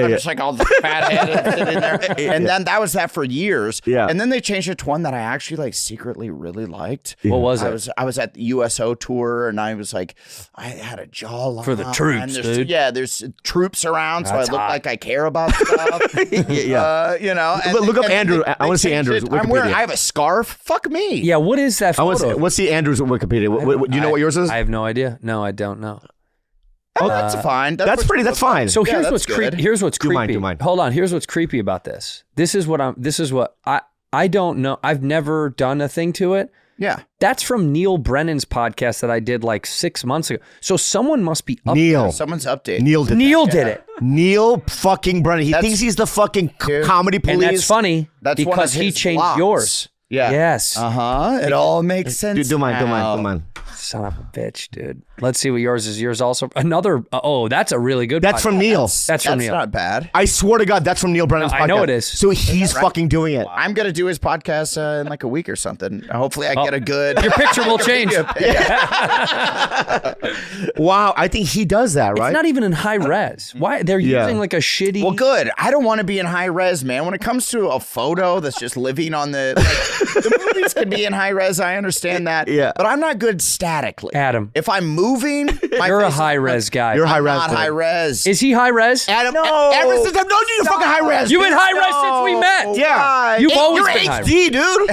I'm just like all fat headed sitting there. And then that was that for years. Yeah. And then they changed it to one that I actually like secretly really liked. What was it? I was at the USO tour and I was like, I had a jawline. For the troops, dude. Yeah, there's troops around, so That's I look hot. like I care about stuff. You know. Look up Andrew. I want to see Andrew's Wikipedia. I have a scarf. Fuck me. Yeah, what is that photo? Let's see Andrew's Wikipedia. Do you know what yours is? I have no idea. No, I don't know. Oh, that's fine. That's fine. So Yeah, here's that's what's creepy. good. Here's what's Do creepy. mine. Hold on. Here's what's creepy about this. This is what I don't know. I've never done a thing to it. Yeah. That's from Neil Brennan's podcast that I did like 6 months ago. So someone must be up Neil. Someone's updated. Neil did Neil that. did it. Neil fucking Brennan. He thinks he's the fucking comedy police. And that's funny That's one because of he his changed vlogs. yours. Yeah. Yes. It all makes sense. Do mine. now. Son of a bitch, dude. Let's see what yours is. Yours also another. That's a really good. That's podcast. from Neil. That's from That's Neil. not bad. I swear to God, that's from Neil Brennan's No, podcast. I know it is. So he's fucking doing it. I'm gonna do his podcast in like a week or something. Hopefully, I get a good. Your picture will change. Wow, I think he does that, right? It's not even in high res. Why they're using like a shitty? Well, good. I don't want to be in high res, man. When it comes to a photo that's just living on the the movies can be in high res. I understand that. Yeah. But I'm not good statically. Adam, If I'm moving, my you're a face is- high res guy. You're high I'm res. not high res. Is he high res? Adam, No. ever since I've known you, you're fucking high res. You've been dude. high res since we met. Yeah. You've always You're been high. HD, dude.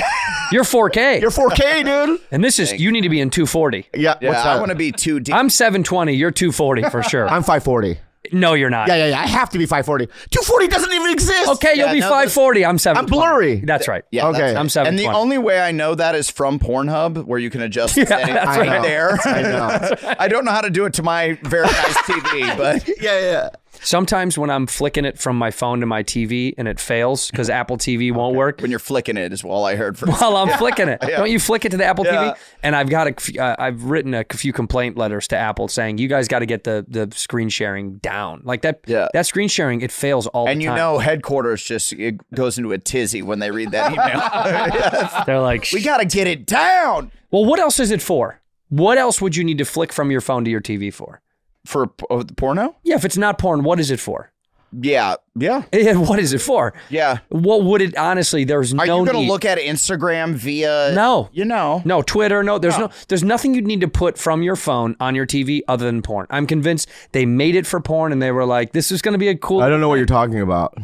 You're 4K. You're 4K, dude. And this is you need to be in 240. Yeah. Yeah, What's I that? want to be too deep. I'm 720. You're 240 for sure. I'm 540. No, you're not. Yeah. I have to be 540. 240 doesn't even exist. Okay, you'll Yeah, be no, 540. I'm 720. I'm blurry. That's right. Yeah, Okay. that's- I'm And 720. the only way I know that is from Pornhub, where you can adjust the settings that's right right. there. I know. I don't know how to do it to my very nice TV, but Yeah. Sometimes when I'm flicking it from my phone to my TV and it fails because Apple TV won't work. when you're flicking it is all I heard from. While I'm flicking it, don't you flick it to the Apple Yeah. TV? And I've written a few complaint letters to Apple saying you guys got to get the screen sharing down. Like that. Yeah. That screen sharing it fails all the And time. you know, headquarters just it goes into a tizzy when they read that email. They're like, We got to get it down well, what else is it for? What else would you need to flick from your phone to your TV for? for porno. Yeah, if it's not porn, what is it for? Yeah. What is it for? Yeah. What would it honestly? There's Are no you going to need. look at Instagram via? No. You know. No, Twitter, no. There's nothing you'd need to put from your phone on your TV other than porn. I'm convinced they made it for porn and they were like, this is going to be a cool. I don't know what you're talking about.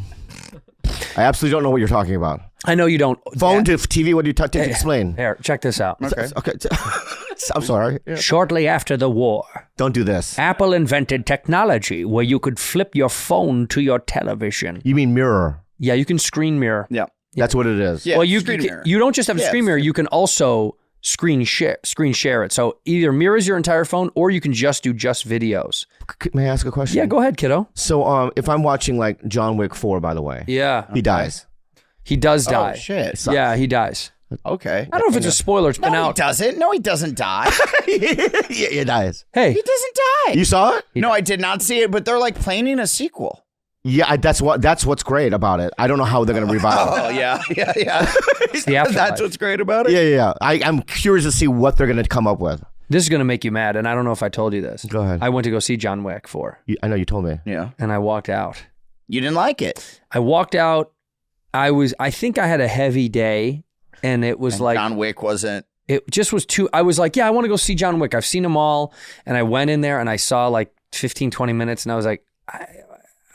I absolutely don't know what you're talking about. I know you don't. Phone to TV. What do you explain? Here, check this out. Okay. I'm sorry. Shortly after the war, Don't do this. Apple invented technology where you could flip your phone to your television. You mean mirror? Yeah, you can screen mirror. Yeah. That's what it is. Yeah. Well, you screen can, mirror. you don't just have a Yeah, screen mirror. You can also screen share it. So either mirrors your entire phone or you can just do just videos. May I ask a question? Yeah, go ahead, kiddo. So, if I'm watching like John Wick 4, by the way, Yeah, he dies. he does die. Oh shit. Yeah, he dies. Okay. I don't know if it's a spoiler. It's been No, he out. doesn't. No, he doesn't die. Yeah, he dies. Hey, He doesn't die. You saw it? No, I did not see it, but they're like planning a sequel. Yeah, that's what's great about it. I don't know how they're gonna revive it. Oh yeah. it's the afterlife. That's what's great about it. Yeah. I'm curious to see what they're gonna come up with. This is going to make you mad, and I don't know if I told you this. Go ahead. I went to go see John Wick 4, I know you told me. Yeah. and I walked out. You didn't like it. I walked out. I think I had a heavy day, and it was And like, John Wick wasn't. it just was too, I was like, yeah, I want to go see John Wick. I've seen them all. And I went in there and I saw like 15, 20 minutes, and I was like,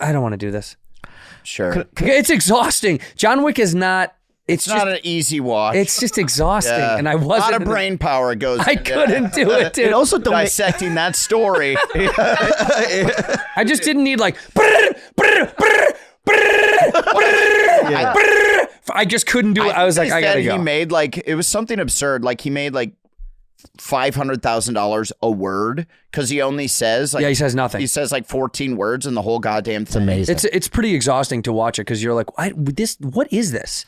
I don't want to do this. Sure. It's exhausting. John Wick is not. It's not an easy watch. It's just exhausting, and I wasn't. A lot of brain power goes. I couldn't do it, dude. And also dissecting that story. I just didn't need like. I just couldn't do it. I was like, I gotta go. He made it was something absurd. Like he made like $500,000 a word because he only says he says nothing. He says like 14 words in the whole goddamn thing. It's amazing. It's pretty exhausting to watch it because you're like, what is this?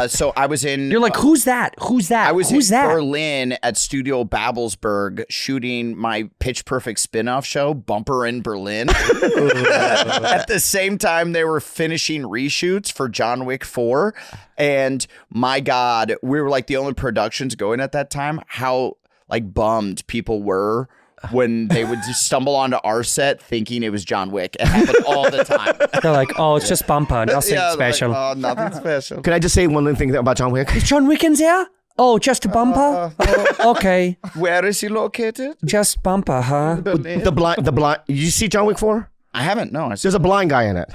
So I was in. You're like, who's that? Who's that? I was who's in that? Berlin at Studio Babelsberg shooting my Pitch Perfect spin-off show, Bumper in Berlin. At the same time, they were finishing reshoots for John Wick 4. And my God, we were like the only productions going at that time. How like bummed people were when they would just stumble onto our set thinking it was John Wick. It happened all the time. They're like, oh, it's just Bumper, nothing special. Like, oh, nothing special. Can I just say one thing about John Wick? Is John Wick in there? Oh, just a Bumper? Okay. Where is he located? Just Bumper, huh? The blind. You see John Wick 4? I haven't. No. There's a blind guy in it.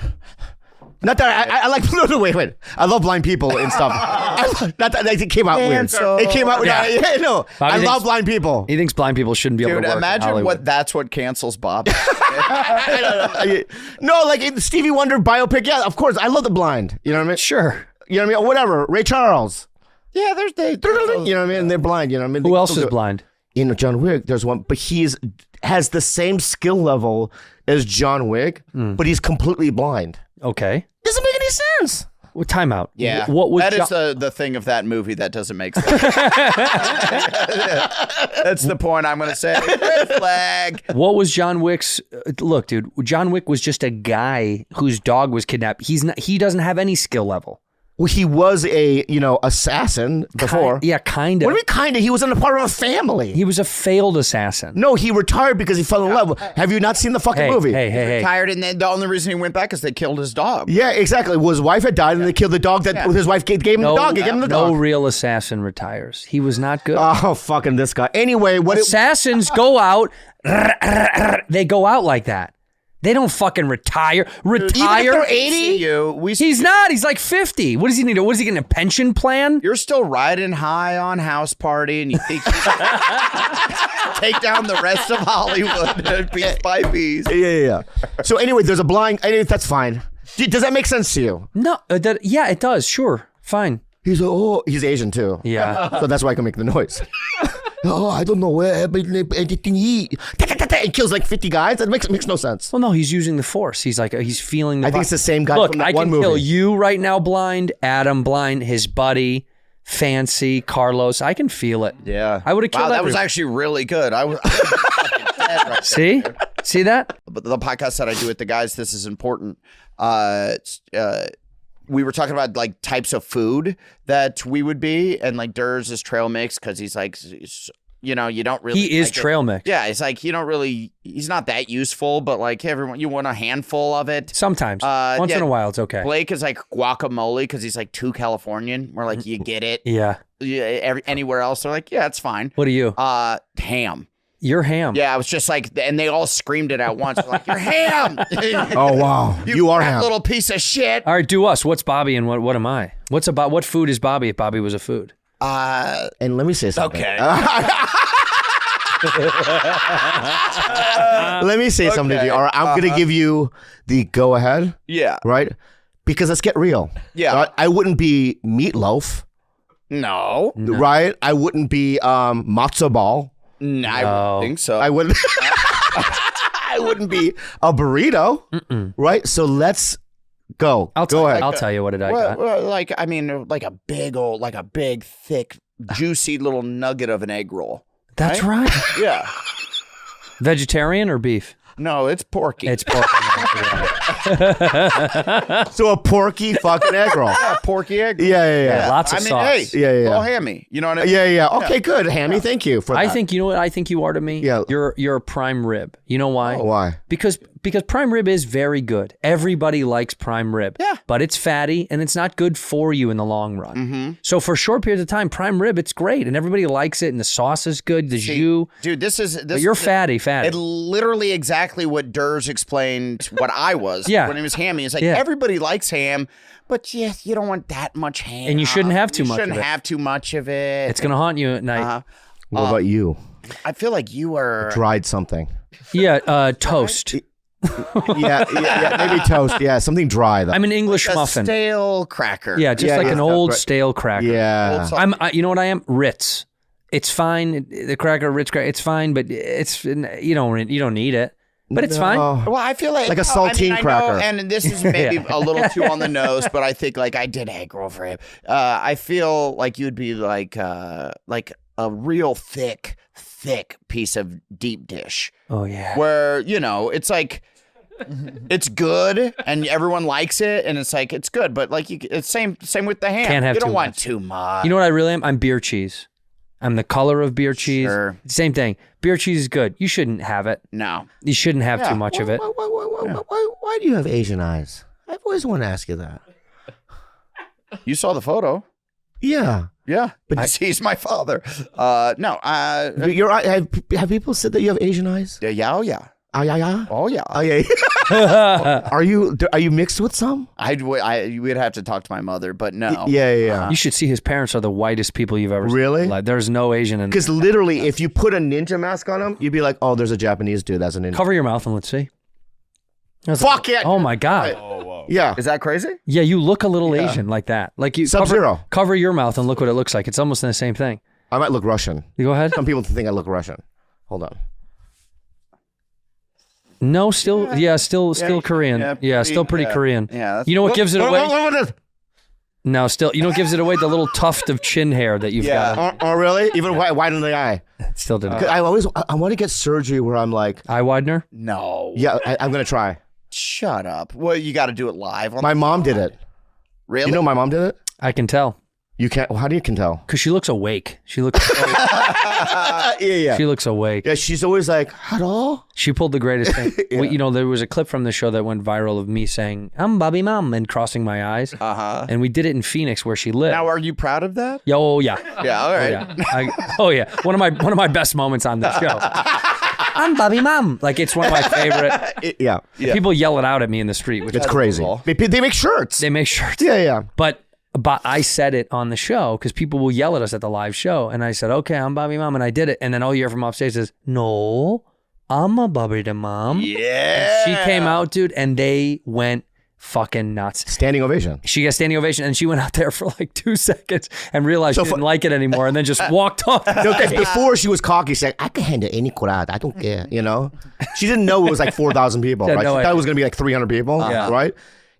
Not that I like. No, wait. I love blind people and stuff. Not that it came out weird. It came out. Yeah. No. I love blind people. He thinks blind people shouldn't be able to work. Imagine that's what cancels Bob. No, like Stevie Wonder biopic. Yeah, of course. I love the blind. You know what I mean? Sure. You know what I mean? Whatever. Ray Charles. Yeah, there's you know what I mean? And they're blind. You know what I mean? Who else is blind? In John Wick, there's one, but has the same skill level as John Wick, but he's completely blind. Okay. Doesn't make any sense. Well, time out. Yeah. What was that is the thing of that movie that doesn't make sense. That's the point I'm going to say. Red flag. What was John Wick's... Look, dude, John Wick was just a guy whose dog was kidnapped. He doesn't have any skill level. Well, he was a, assassin before. Kind of. What do you mean kind of? He was in a part of a family. He was a failed assassin. No, he retired because he fell in love. Have you not seen the fucking movie? Hey. Retired, and then the only reason he went back is they killed his dog. Yeah, exactly. Well, his wife had died, and they killed the dog that his wife gave him the dog. He gave him the dog. No real assassin retires. He was not good. Oh, fucking this guy. Anyway, assassins go out. They go out like that. They don't fucking retire. Even if they're 80? He's not. He's like 50. What does he need? What is he getting, a pension plan? You're still riding high on House Party, and you think you take down the rest of Hollywood piece by piece. Yeah. So anyway, there's a blind. That's fine. Does that make sense to you? No. Yeah, it does. Sure. Fine. He's Asian too. Yeah. So that's why I can make the noise. I don't know where anything and kills like 50 guys. That makes no sense. Well, no, he's using the force. He's like he's feeling the. I think it's the same guy. Look, from that I one can movie. kill you right now, blind. Adam, blind. His buddy, Fancy, Carlos. I can feel it. Yeah, I would have killed. Wow, that was actually really good. I was dead right See that? But the podcast that I do with the guys, this is important. We were talking about like types of food that we would be, and like Durs is trail mix because he's like, you don't really. He is trail mix. Yeah, it's like he's not that useful, but like everyone, you want a handful of it. Sometimes, once in a while, it's okay. Blake is like guacamole because he's like too Californian. We're like, you get it. Yeah. Anywhere else, they're like, yeah, it's fine. What are you? Ham. You're ham. Yeah, I was just like, and they all screamed it at once. They're like, you're ham. Oh wow, you are ham. Little piece of shit. All right, do us. What's Bobby and what am I? What food is Bobby if Bobby was a food? And let me say something. Okay. Let me say something to you. All right, I'm gonna give you the go ahead. Yeah. Right. Because let's get real. Yeah. Right? I wouldn't be meatloaf. No. Right. I wouldn't be matzo ball. No, I don't think so. I wouldn't. I wouldn't be a burrito. Right. So let's go. Go ahead. I'll tell you what I got. Well, like a big, thick, juicy little nugget of an egg roll. That's right. Yeah. Vegetarian or beef? No, it's porky. It's porky. So a porky fucking egg roll. Yeah, porky egg roll. Yeah. Lots of sauce. Hey, a little hammy. You know what I mean? Yeah. Okay, good. Hammy, thank you for that. I think, you know what I think you are to me? Yeah. You're a prime rib. You know why? Oh, why? Because prime rib is very good. Everybody likes prime rib. Yeah. But it's fatty and it's not good for you in the long run. Mm-hmm. So for short periods of time, prime rib, it's great and everybody likes it and the sauce is good. The jus. Dude, this But you're fatty. It literally exactly what Durs explained what I was when it was hammy. It's like everybody likes ham, but you don't want that much ham. And you shouldn't have too much of it. You shouldn't have too much of it. It's going to haunt you at night. What about you? I feel like you are... Dried something. Yeah, toast. yeah, maybe toast. Yeah, something dry though. I'm an English a muffin. Stale cracker. Yeah, just like an old stale cracker. Yeah. You know what I am? Ritz. It's fine. The cracker, Ritz cracker, it's fine, but you don't need it. But it's fine. Well, I feel like a saltine cracker. And this is maybe a little too on the nose, but I think like I did egg roll for him. I feel like you'd be like a real thick piece of deep dish. Oh yeah. Where it's like. It's good and everyone likes it and it's like it's good, but like it's same with the ham. Can't have you don't too want much. too much. You know what I really am? I'm beer cheese. I'm the color of beer cheese. Sure. Same thing. Beer cheese is good. You shouldn't have it. No. You shouldn't have too much of it. Why do you have Asian eyes? I've always wanted to ask you that. You saw the photo. Yeah. Yeah, but he's my father. No. Have people said that you have Asian eyes? Yeah. Oh yeah. Oh yeah. Oh yeah. Oh yeah. Are you mixed with some? We'd have to talk to my mother, but no. Yeah. You should see his parents are the whitest people you've ever Really? seen. Like, there's no Asian in Because literally, if you put a ninja mask on him, you'd be like, oh, there's a Japanese dude that's a ninja. Cover your mouth and let's see. Fuck it. Oh my God. Yeah. Is that crazy? Yeah, you look a little Asian like that. Like you Sub-Zero. Cover your mouth and look what it looks like. It's almost the same thing. I might look Russian. You go ahead. Some people think I look Russian. Hold on. No, still Korean. Yeah, still pretty Korean. Yeah. You know what gives it away? No, still. You know what gives it away? The little tuft of chin hair that you've got. Oh, really? Even widen the eye. Still didn't. I want to get surgery where I'm like eye widener. No. Yeah, I'm gonna try. Shut up. Well, you got to do it live. My mom did it. Really? You know my mom did it? I can tell. You can't. How do you can tell? Because she looks awake. She looks. Yeah. She looks awake. Yeah, she's always like, hello? She pulled the greatest thing. There was a clip from the show that went viral of me saying, I'm Bobby Mom, and crossing my eyes. Uh-huh. And we did it in Phoenix where she lived. Now, are you proud of that? Yeah, oh, yeah. Yeah, all right. Oh, yeah. One of my best moments on the show. I'm Bobby Mom. Like, it's one of my favorite. Yeah. People yell it out at me in the street. Which it's crazy. They make shirts. They make shirts. Yeah. But I said it on the show because people will yell at us at the live show. And I said, okay, I'm Bobby Mom. And I did it. And then all you hear from upstairs is, no, I'm a Bobby the Mom. Yeah. And she came out, dude, and they went fucking nuts. Standing ovation. She got standing ovation, and she went out there for like 2 seconds and realized she didn't like it anymore, and then just walked off. Because before she was cocky, she's like, I can handle any crowd. I don't care, She didn't know it was like 4,000 people, right? She thought it was going to be like 300 people, right?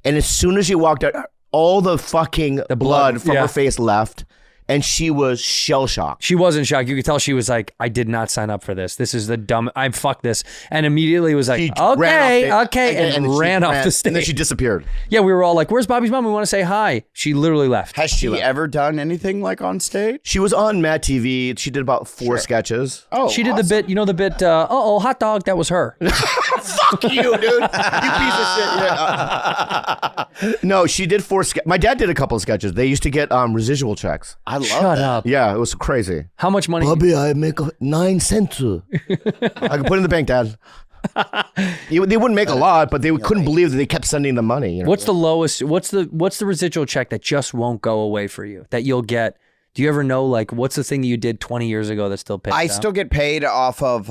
And as soon as she walked out, all the fucking blood from her face left. And she was shell-shocked. She wasn't shocked. You could tell she was like, I did not sign up for this. This is fuck this. And immediately was like, okay, and ran off the stage. And then she disappeared. Yeah, we were all like, where's Bobby's mom? We want to say hi. She literally left. Has she ever done anything like on stage? She was on Mad TV. She did about 4 sketches. Oh, she did the bit, the bit, hot dog, that was her. Fuck you, dude. You piece of shit. Yeah. No, she did 4 sketches. My dad did a couple of sketches. They used to get residual checks. I love Shut that. up. Yeah, it was crazy. How much money? Bobby, I make 9 cents. I can put it in the bank, Dad. They wouldn't make a lot, but they couldn't believe that they kept sending the money. What's the lowest? What's the residual check that just won't go away for you that you'll get? Do you ever know, like, what's the thing you did 20 years ago that still pays out? I still get paid off of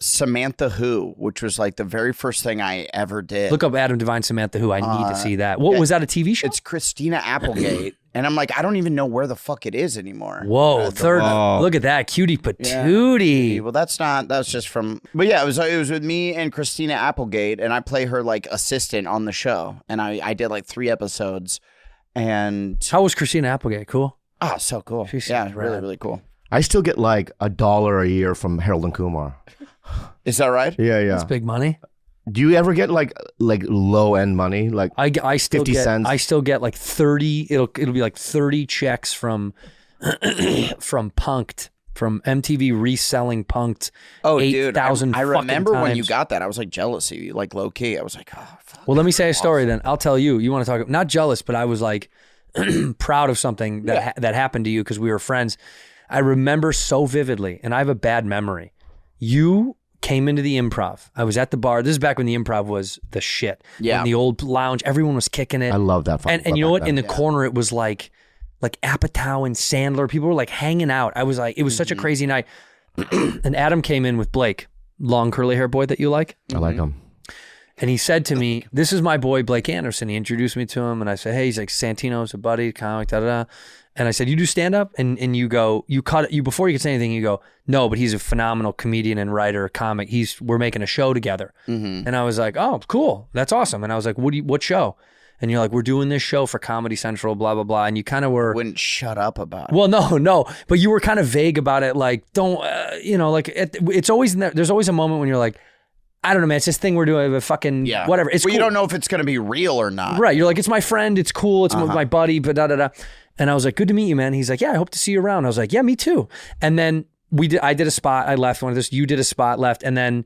Samantha Who, which was like the very first thing I ever did. Look up Adam Devine, Samantha Who. I need to see that. What was that, a TV show? It's Christina Applegate. And I'm like, I don't even know where the fuck it is anymore. Whoa, look at that. Cutie patootie. Yeah. Well, that's just from, but yeah, it was with me and Christina Applegate, and I play her like assistant on the show. And I did like 3 episodes. And how was Christina Applegate? Cool. Oh, so cool. Yeah, really, really cool. I still get like $1 a year from Harold and Kumar. Is that right? Yeah. That's big money. Do you ever get like low end money, like I still 50 get, cents? I still get like 30. It'll be like 30 checks from Punk'd, from MTV reselling Punk'd. Oh, dude, 8,000. I remember when times. you got that. I was like jealous of you, like low key. I was like, oh, fuck. Well, let me say a story then. I'll tell you. You want to talk? Not jealous, but I was like proud of something that happened to you because we were friends. I remember so vividly, and I have a bad memory. You came into the Improv. I was at the bar. This is back when the Improv was the shit. Yeah. In the old lounge, everyone was kicking it. I love that. And you know what? In the corner, it was like Apatow and Sandler. People were like hanging out. I was like, it was such a crazy night. And Adam came in with Blake, long curly hair boy that you like. I like him. And he said to me, "This is my boy Blake Anderson." He introduced me to him, and I said, "Hey," he's like, "Santino's a buddy, comic, da da da." And I said, "You do stand up?" And you go, you before you could say anything, you go, "No, but he's a phenomenal comedian and writer, comic. We're making a show together." And I was like, "Oh, cool, that's awesome." And I was like, "What show?" And you're like, "We're doing this show for Comedy Central, blah blah blah." And you kind of were wouldn't shut up about it. Well, no, but you were kind of vague about it, like don't, like it's always in there. There's always a moment when you're like, I don't know, man. It's this thing we're doing, but fucking whatever. It's well, cool. You don't know if it's going to be real or not. Right. You're like, it's my friend. It's cool. It's my buddy, but da da da. And I was like, good to meet you, man. He's like, yeah, I hope to see you around. I was like, yeah, me too. And then I did a spot. I left one of those. You did a spot, left. And then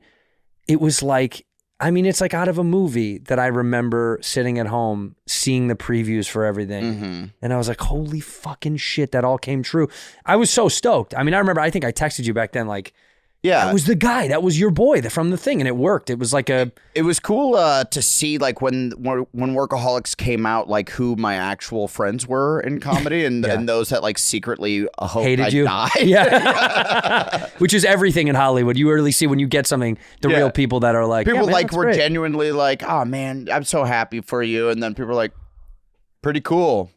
it was like, I mean, it's like out of a movie that I remember sitting at home, seeing the previews for everything. And I was like, holy fucking shit, that all came true. I was so stoked. I mean, I remember, I think I texted you back then, like, yeah, that was the guy. That was your boy from the thing, and it worked. It was like It was cool to see, like when Workaholics came out, like who my actual friends were in comedy, and those that like secretly hoped hated I'd you. die. Yeah, which is everything in Hollywood. You really see when you get something, the real people that are like people man, like were great. genuinely like, oh man, I'm so happy for you, and then people are like, pretty cool.